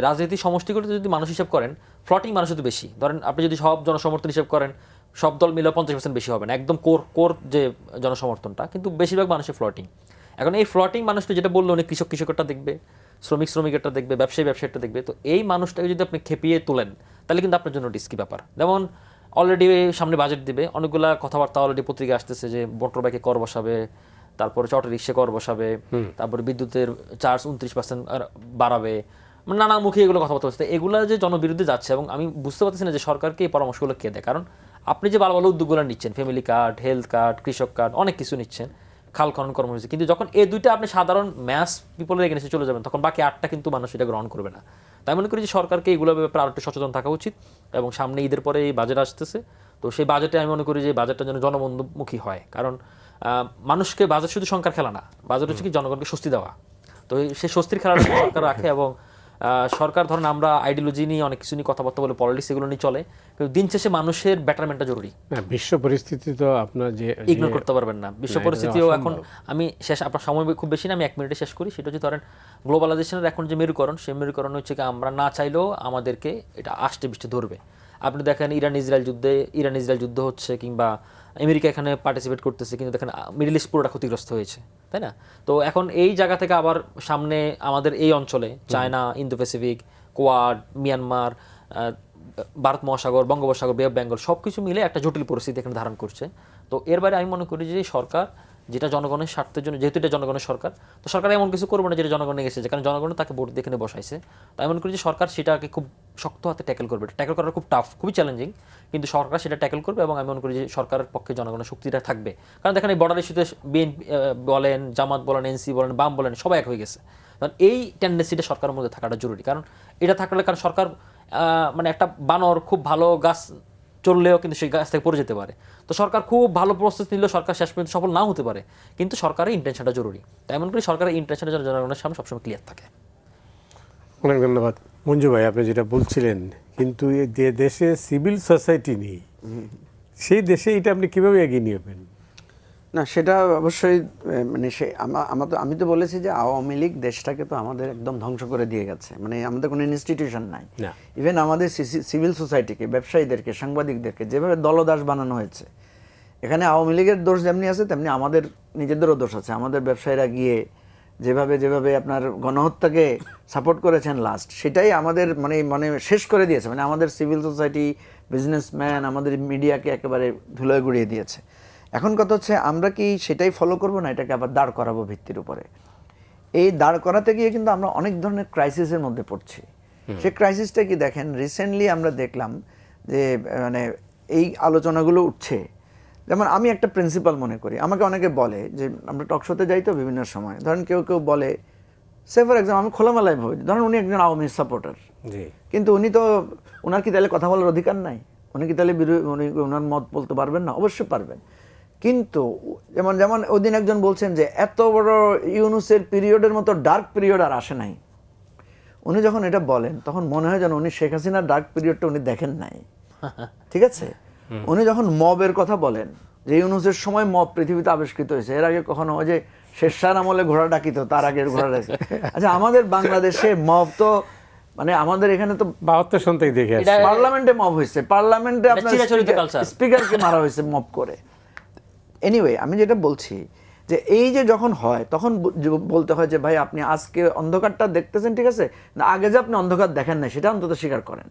Speaker 3: রাজনীতি সমষ্টিগুলোতে যদি মানুষ হিসাব করেন, ফ্লটিং মানুষ তো বেশি। ধরেন আপনি যদি সব জনসমর্থন হিসাব করেন, সব দল মিলে 50% বেশি হবে না, একদম কোর যে জনসমর্থনটা, কিন্তু বেশিরভাগ মানুষের ফ্লটিং। এখন এই ফ্লটিং মানুষটা যেটা বললো, অনেক কৃষকেরটা দেখবে, শ্রমিকেরটা দেখবে, ব্যবসায়ীটা দেখবে। তো এই মানুষটাকে যদি আপনি খেপিয়ে তোলেন তাহলে কিন্তু আপনার জন্য রিস্কি ব্যাপার। যেমন অলরেডি সামনে বাজেট দিবে, অনেকগুলা কথাবার্তা অলরেডি পত্রিকা আসতেছে যে মোটর বাইকে কর বসাবে, তারপরে অটো রিক্সা কর বসাবে, তারপরে বিদ্যুতের চার্জ 29% বাড়াবে, নানামুখী এগুলো কথাবার্তা হচ্ছে। এগুলো যে জনবিরুদ্ধে যাচ্ছে, এবং আমি বুঝতে পারতেছি না যে সরকারকে এই পরামর্শগুলো কে দেয়। কারণ আপনি যে ভালো ভালো উদ্যোগগুলো নিচ্ছেন, ফ্যামিলি কার্ড, হেলথ কার্ড, কৃষক কার্ড, অনেক কিছু নিচ্ছেন, খাল খনন কর্মসূচি, কিন্তু যখন এই 2টা আপনি সাধারণ ম্যাস পিপলের এগেন্সে চলে যাবেন, তখন বাকি 8টা কিন্তু মানুষ এটা গ্রহণ করবে না। তাই মনে করি যে সরকারকে এগুলোর ব্যাপারে আরো একটু সচেতন থাকা উচিত। এবং সামনে ঈদের পরে এই বাজেট আসতেছে, তো সেই বাজেটে আমি মনে করি যে বাজেটটা যেন জনবন্ধুমুখী হয়। কারণ মানুষকে বাজেট শুধু সংখ্যার খেলা না, বাজেট হচ্ছে কি জনগণকে স্বস্তি দেওয়া। তো সেই স্বস্তির খেলাটা সরকার রাখে, এবং সরকার ধরেন আমরা আইডিওলজি নিয়ে অনেক কিছু নিয়ে কথাবার্তা বলে, পলিটিক্স এগুলো নিয়ে চলে, কিন্তু দিন শেষে মানুষের বেটারমেন্টটা জরুরি।
Speaker 1: বিশ্ব পরিস্থিতি তো আপনার যে
Speaker 3: ইগনোর করতে পারবেন না, বিশ্ব পরিস্থিতিও এখন আমি শেষ, আপনার সময় খুব বেশি না, আমি 1 মিনিটে শেষ করি। সেটা হচ্ছে ধরেন গ্লোবালাইজেশনের এখন যে মেরুকরণ, সেই মেরুকরণ হচ্ছে কি আমরা না চাইলেও আমাদেরকে এটা আষ্টে বৃষ্টি ধরবে। আপনি দেখেন ইরান ইসরায়েল যুদ্ধ হচ্ছে, কিংবা আমেরিকা এখানে পার্টিসিপেট করতেছে, কিন্তু দেখেন মিডল ইস্ট পুরোটা ক্ষতিগ্রস্ত হয়েছে, তাই না? তো এখন এই জায়গা থেকে আবার সামনে আমাদের এই অঞ্চলে China, Indo Pacific, quad, Myanmar, Bharat মহাসাগর, বঙ্গোপসাগর, বে অফ বেঙ্গল সব কিছু মিলে একটা জটিল পরিস্থিতি এখানে ধারণ করছে। তো এর বাইরে আমি মনে করি যে সরকার যেটা জনগণের স্বার্থের জন্য, যেহেতু এটা জনগণের সরকার, তো সরকার এমন কিছু করবে না যেটা জনগণে গেছে, কারণ জনগণ তাকে ভোট দিয়ে এখানে বসাইছে। তাই মনে করি যে সরকার সেটাকে খুব শক্ত হাতে ট্যাকেল করবে। ট্যাকেল করা খুব টাফ, খুবই চ্যালেঞ্জিং, কিন্তু সরকার সেটা ট্যাকেল করবে, এবং আমি মনে করি যে সরকারের পক্ষে জনগণের শক্তিটা থাকবে। কারণ দেখেন এই বর্ডার ইস্যুতে বিএনপি বলেন, জামাত বলেন, এনসি বলেন, বাম বলেন, সবাই এক হয়ে গেছে। কারণ এই টেন্ডেন্সিটা সরকারের মধ্যে থাকাটা জরুরি, কারণ এটা থাকলে, কারণ সরকার মানে একটা বানর খুব ভালো গাছ চললেও কিন্তু সেই গাছ থেকে পড়ে যেতে পারে। তো সরকার খুব ভালো প্রস্তুতি নিলেও সরকার শেষ পর্যন্ত সফল নাও হতে পারে, কিন্তু সরকারের ইন্টেনশনটা জরুরি। তাই মনে করি সরকারের ইন্টেনশনটা যেন জনগণের সামনে সবসময় ক্লিয়ার থাকে।
Speaker 1: অনেক ধন্যবাদ মঞ্জু ভাই, আপনি যেটা বলছিলেন, কিন্তু যে দেশে সিভিল সোসাইটি নেই সেই দেশে এটা আপনি কীভাবে এগিয়ে নিয়েবেন?
Speaker 2: না, সেটা অবশ্যই মানে আমি তো বলেছি যে আওয়ামী লীগ দেশটাকে তো আমাদের একদম ধ্বংস করে দিয়ে গেছে। মানে আমাদের কোনো ইনস্টিটিউশন নাই, ইভেন আমাদের সিভিল সোসাইটিকে, ব্যবসায়ীদেরকে, সাংবাদিকদেরকে যেভাবে দলদাস বানানো হয়েছে, এখানে আওয়ামী লীগের দোষ যেমনি আছে তেমনি আমাদের নিজেদেরও দোষ আছে। আমাদের ব্যবসায়ীরা গিয়ে যেভাবে আপনার গণহত্যাকে সাপোর্ট করেছেন লাস্ট, সেটাই আমাদের মানে শেষ করে দিয়েছে। মানে আমাদের সিভিল সোসাইটি, বিজনেসম্যান, আমাদের মিডিয়াকে একেবারে ধুলোয় গুড়িয়ে দিয়েছে। এখন কথা হচ্ছে আমরা কি সেটাই ফলো করব, না এটাকে আবার দাঁড় করাবো ভিত্তির উপরে? এই দাঁড় করাতে গিয়ে কিন্তু আমরা অনেক ধরনের ক্রাইসিসের মধ্যে পড়ছি। সেই ক্রাইসিসটা কি দেখেন, রিসেন্টলি আমরা দেখলাম যে মানে এই আলোচনাগুলো উঠছে। যেমন আমি একটা প্রিন্সিপাল মনে করি, আমাকে অনেকে বলে যে আমরা টকশোতে যাই তো বিভিন্ন সময়, ধরেন কেউ বলে, সে ফর এক্সাম্পল আমি খোলামেলায় ভাবি, ধরেন উনি একজন আওয়ামী সাপোর্টার,
Speaker 1: জি।
Speaker 2: কিন্তু উনি তো, ওনার কি তাহলে কথা বলার অধিকার নাই? উনি কি তাহলে উনি ওনার মত বলতে পারবেন না? অবশ্যই পারবেন। কিন্তু যেমন যেমন ওই দিন একজন বলছেন যে এত বড় ইউনুসের পিরিয়ডের মতো ডার্ক পিরিয়ড আর আসে নাই। উনি যখন এটা বলেন তখন মনে হয় যেন উনি শেখ হাসিনার ডার্ক পিরিয়ডটা উনি দেখেন নাই। ঠিক আছে, উনি যখন মবের কথা বলেন যে ইউনুসের সময় মব পৃথিবীতে আবিষ্কৃত হয়েছে, এর আগে কখনো ওই যে শেরশাহ আমলে ঘোড়া ডাকিত, তার আগের ঘোড়া ডাকিত। আচ্ছা, আমাদের বাংলাদেশে মব তো মানে আমাদের এখানে তো
Speaker 1: 72 সন থেকে দেখে আসছি।
Speaker 2: পার্লামেন্টে মব হয়েছে, পার্লামেন্টে আপনার
Speaker 3: চিরাচরিত culture।
Speaker 2: স্পিকারকে মারা হয়েছে মব করে। এনিওয়ে, আমি যেটা বলছি যে এই যে যখন হয় তখন বলতে হয় যে ভাই আপনি আজকে অন্ধকারটা দেখতেছেন, ঠিক আছে, না আগে যে আপনি অন্ধকার দেখেন না সেটা অন্তত স্বীকার করেন।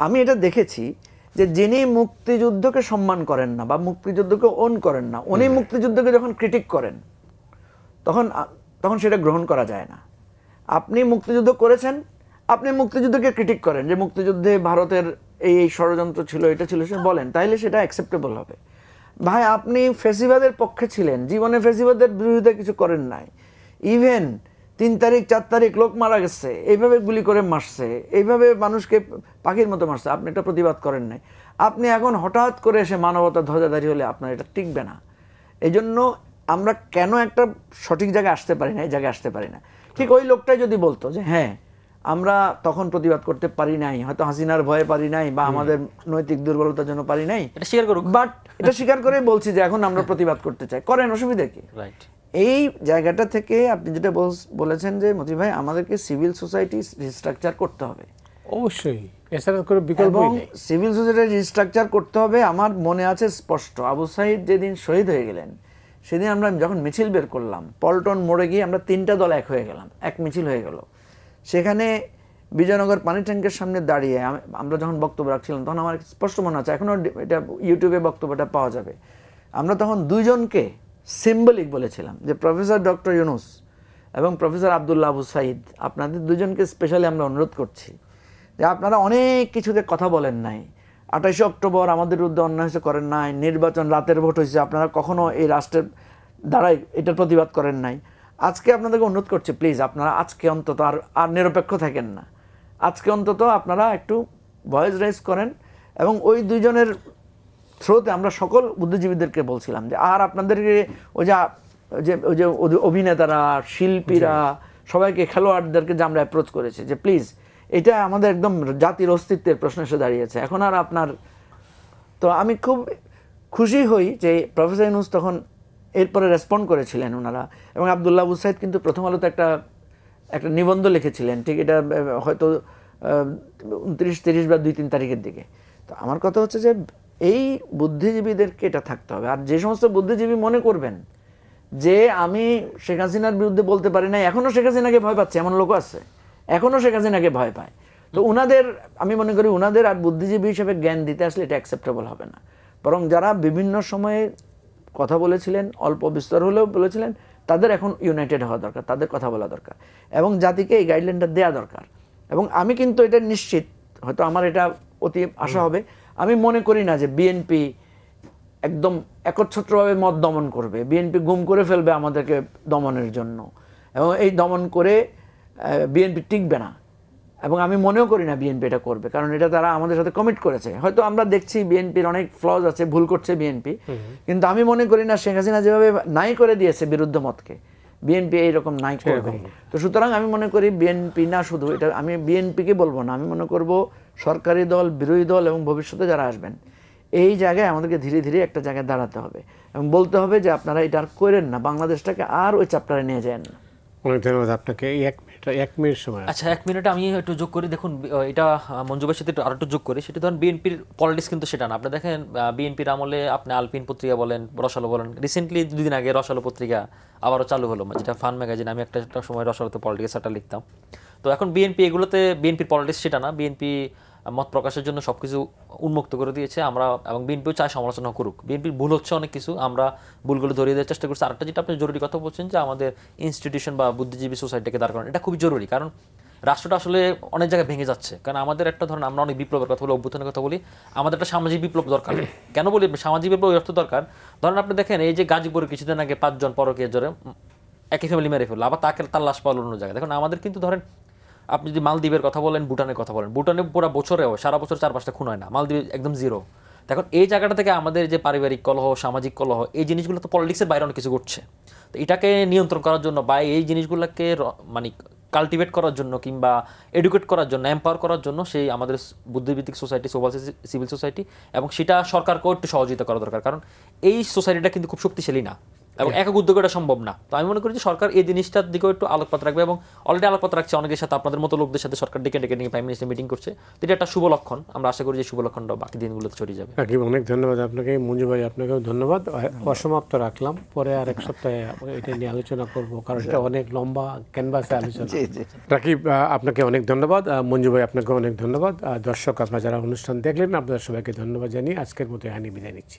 Speaker 2: আমি এটা দেখেছি যে যিনি মুক্তিযুদ্ধকে সম্মান করেন না বা মুক্তিযুদ্ধকে ওন করেন না, উনি মুক্তিযুদ্ধকে যখন ক্রিটিক করেন তখন সেটা গ্রহণ করা যায় না। আপনি মুক্তিযুদ্ধ করেছেন, আপনি মুক্তিযুদ্ধকে ক্রিটিক করেন যে মুক্তিযুদ্ধে ভারতের এই ষড়যন্ত্র ছিল, এটা ছিল, সে বলেন, তাইলে সেটা অ্যাকসেপ্টেবল হবে। ভাই আপনি ফেসিবাদের পক্ষে ছিলেন, জীবনে ফেসিবাদের বিরোধিতা কিছু করেন নাই। ইভেন 3 তারিখ 4 তারিখ লোক মারা গেছে, এইভাবে গুলি করে মারছে, এইভাবে মানুষকে পাখির মতো মারছে, আপনি এটা প্রতিবাদ করেন নাই। আপনি এখন হঠাৎ করে এসে মানবতা ধ্বজাধারী হলে আপনার এটা টিকবে না। এই জন্য আমরা কেন একটা সঠিক জায়গায় আসতে পারি না, এই জায়গায় আসতে পারি না। ঠিক ওই লোকটাই যদি বলতো যে হ্যাঁ আমরা তখন প্রতিবাদ করতে পারি নাই, হয়তো হাসিনার ভয়ে পারি নাই বা আমাদের নৈতিক দুর্বলতার জন্য পারি নাই,
Speaker 3: এটা স্বীকার করুক।
Speaker 2: বাট এটা স্বীকার করে বলছি যে এখন আমরা প্রতিবাদ করতে চাই, করেন, অসুবিধা কি?
Speaker 3: রাইট।
Speaker 2: এই জায়গাটা থেকে আপনি যেটা বলেছেন যে মতি ভাই আমাদেরকে সিভিল সোসাইটি রিস্ট্রাকচার করতে হবে,
Speaker 1: অবশ্যই, এছাড়া করে বিকল্পই
Speaker 2: এবং
Speaker 1: নেই।
Speaker 2: সিভিল সোসাইটি রিস্ট্রাকচার করতে হবে। আমার মনে আছে স্পষ্ট, আবু সাইদ যেদিন শহীদ হয়ে গেলেন সেদিন আমরা যখন মিছিল বের করলাম পল্টন মোড়ে গিয়ে, আমরা 3টা দল এক হয়ে গেলাম, এক মিছিল হয়ে গেল। সেখানে বিজয়নগর পানি ট্যাঙ্কের সামনে দাঁড়িয়ে আমরা যখন বক্তব্য রাখছিলাম তখন আমার স্পষ্ট মনে আছে, এখনও এটা ইউটিউবে বক্তব্যটা পাওয়া যাবে। আমরা তখন দুইজনকে সিম্বলিক বলেছিলাম যে প্রফেসর ডক্টর ইউনুস এবং প্রফেসর আবদুল্লাহ আবু সাইদ, আপনাদের দুজনকে স্পেশালি আমরা অনুরোধ করছি যে আপনারা অনেক কিছুতে কথা বলেন নাই, 28 অক্টোবর আমাদের বিরুদ্ধে অন্যায় হয়েছে করেন নাই, নির্বাচন রাতের ভোট হয়েছে, আপনারা কখনো এই রাষ্ট্রের দ্বারাই এটার প্রতিবাদ করেন নাই। আজকে আপনাদেরকে অনুরোধ করছি প্লিজ আপনারা আজকে অন্তত আর নিরপেক্ষ থাকেন না, আজকে অন্তত আপনারা একটু ভয়েস রাইজ করেন। এবং ওই দুইজনের থ্রুতে আমরা সকল বুদ্ধিজীবীদেরকে বলছিলাম যে আর আপনাদেরকে ওই যে অভিনেতারা, শিল্পীরা, সবাইকে, খেলোয়াড়দেরকে যে আমরা অ্যাপ্রোচ করেছি যে প্লিজ এটা আমাদের একদম জাতির অস্তিত্বের প্রশ্ন এসে দাঁড়িয়েছে এখন আর আপনার। তো আমি খুব খুশি হই যে প্রফেসর ইউনুস তখন এরপরে রেসপন্ড করেছিলেন ওনারা, এবং আবদুল্লাহ আবু সাইদ কিন্তু প্রথম আলোতে একটা নিবন্ধ লিখেছিলেন, ঠিক এটা হয়তো 29, 30 বা 2-3 তারিখের দিকে। তো আমার কথা হচ্ছে যে এই বুদ্ধিজীবীদেরকে এটা থাকতে হবে। আর যে সমস্ত বুদ্ধিজীবী মনে করবেন যে আমি শেখ হাসিনার বিরুদ্ধে বলতে পারি না, এখনও শেখ হাসিনাকে ভয় পাচ্ছে, এমন লোক আছে, এখনও শেখ হাসিনাকে ভয় পায়। তো ওনাদের, আমি মনে করি ওনাদের আর বুদ্ধিজীবী হিসেবে জ্ঞান দিতে আসলে এটা অ্যাকসেপ্টেবল হবে না। বরং যারা বিভিন্ন সময়ে কথা বলেছিলেন, অল্প বিস্তর হলেও বলেছিলেন, তাদের এখন ইউনাইটেড হওয়া দরকার, তাদের কথা বলা দরকার, এবং জাতিকে এই গাইডলাইনটা দেওয়া দরকার। এবং আমি কিন্তু এটা নিশ্চিত, হয়তো আমার এটা অতি আশা হবে, আমি মনে করি না যে বিএনপি একদম একচ্ছত্রভাবে মত দমন করবে, বিএনপি গুম করে ফেলবে আমাদেরকে দমনের জন্য, এবং এই দমন করে বিএনপি টিকবে না। এবং আমি মনেও করি না বিএনপি এটা করবে, কারণ এটা তারা আমাদের সাথে কমিট করেছে। হয়তো আমরা দেখছি বিএনপির অনেক ফ্লজ আছে, ভুল করছে বিএনপি, কিন্তু আমি মনে করি না শেখ হাসিনা যেভাবে নাই করে দিয়েছে বিরুদ্ধ মতকে, বিএনপি এইরকম নাই করবে। তো সুতরাং আমি মনে করি বিএনপি না, শুধু এটা আমি বিএনপিকে বলবো না, আমি মনে করব সরকারি দল, বিরোধী দল এবং ভবিষ্যতে যারা আসবেন, এই জায়গায় আমাদেরকে ধীরে ধীরে একটা জায়গায় দাঁড়াতে হবে এবং বলতে হবে যে আপনারা এটা আর করেন না, বাংলাদেশটাকে আর ওই চ্যাপ্টারে নিয়ে যান না।
Speaker 1: অনেক ধন্যবাদ আপনাকে। 1 মিনিট সময়।
Speaker 3: আচ্ছা, 1 মিনিটে আমি একটু যোগ করি। দেখুন, এটা মঞ্জু ভাইয়ের সাথে আরো একটু যোগ করি। সেটা ধরেন বিএনপির পলিটিক্স কিন্তু সেটা না। আপনি দেখেন বিএনপির আমলে আপনি আলপিন পত্রিকা বলেন, রসালো বলেন, রিসেন্টলি 2 দিন আগে রসালো পত্রিকা আবারও চালু হলো, যেটা ফান ম্যাগাজিন। আমি একটা সময় রসালোতে পলিটিক্স একটা লিখতাম। তো এখন বিএনপি এগুলোতে, বিএনপির পলিটিক্স সেটা না, বিএনপি মত প্রকাশের জন্য সবকিছু উন্মুক্ত করে দিয়েছে। আমরা এবং বিএনপিও চাই সমালোচনা করুক, বিএনপির ভুল হচ্ছে অনেক কিছু, আমরা ভুলগুলো ধরিয়ে দেওয়ার চেষ্টা করছি। আরেকটা যেটা আপনি জরুরি কথা বলছেন যে আমাদের ইনস্টিটিউশন বা বুদ্ধিজীবী সোসাইটিকে দাঁড় করানো, এটা খুবই জরুরি। কারণ রাষ্ট্রটা আসলে অনেক জায়গায় ভেঙে যাচ্ছে। কারণ আমাদের একটা ধরেন, আমরা অনেক বিপ্লবের কথা বলি, অভ্যুত্থানের কথা বলি, আমাদের একটা সামাজিক বিপ্লব দরকার। কেন বলি সামাজিক বিপ্লব অর্থ দরকার? ধরেন আপনি দেখেন এই যে গাজীপুরে কিছুদিন আগে 5 জন পরকীয়া জোরে একই ফ্যামিলি মেরে ফেললো, আবার তার লাশ পাওয়া অন্য জায়গায়। দেখুন আমাদের কিন্তু ধরেন আপনি যদি মালদ্বীপের কথা বলেন, ভুটানের কথা বলেন, ভুটানে পুরো বছরেও সারা বছর 4-5টা খুন হয় না, মালদ্বীপে একদম জিরো। এখন এই জায়গাটা থেকে আমাদের যে পারিবারিক কলহ, সামাজিক কলহ, এই জিনিসগুলো তো পলিটিক্সের বাইরে অনেক কিছু ঘটছে। তো এটাকে নিয়ন্ত্রণ করার জন্য বা এই জিনিসগুলোকে মানে কাল্টিভেট করার জন্য কিংবা এডুকেট করার জন্য, এম্পাওয়ার করার জন্য সেই আমাদের বুদ্ধিভিত্তিক সোসাইটি, সিভিল সোসাইটি এবং সেটা সরকারকেও একটু সহযোগিতা করা দরকার। কারণ এই সোসাইটিটা কিন্তু খুব শক্তিশালী না এবং একক উদ্যোগে এটা সম্ভব না। তো আমি মনে করি যে সরকার এই জিনিসটার দিকেও একটু আলোকপাত রাখবে এবং অলরেডি আলোকপাত রাখছে অনেকের সাথে, আপনাদের মতো লোকদের সাথে সরকার ডেকে নিয়ে প্রাইম মিনিস্টার মিটিং করছে। তো এটা একটা শুভ লক্ষণ। আমরা আশা করি যে শুভ লক্ষণটা বাকি দিনগুলোতে ছড়িয়ে যাবে।
Speaker 1: রাকিব, অনেক ধন্যবাদ আপনাকে। মঞ্জু ভাই, আপনাকেও ধন্যবাদ। অসমাপ্ত রাখলাম, পরে আর এক সপ্তাহে এটা নিয়ে আলোচনা করব, কারণ এটা অনেক লম্বা ক্যানভাসে আলোচনা।
Speaker 2: জি জি
Speaker 1: রাকিব, আপনাকে অনেক ধন্যবাদ। মঞ্জু ভাই, আপনাকে অনেক ধন্যবাদ। দর্শক, আপনারা যারা অনুষ্ঠান দেখলেন, আপনাদের সবাইকে ধন্যবাদ জানিয়ে আজকের মতো এখানে বিদায় নিচ্ছি।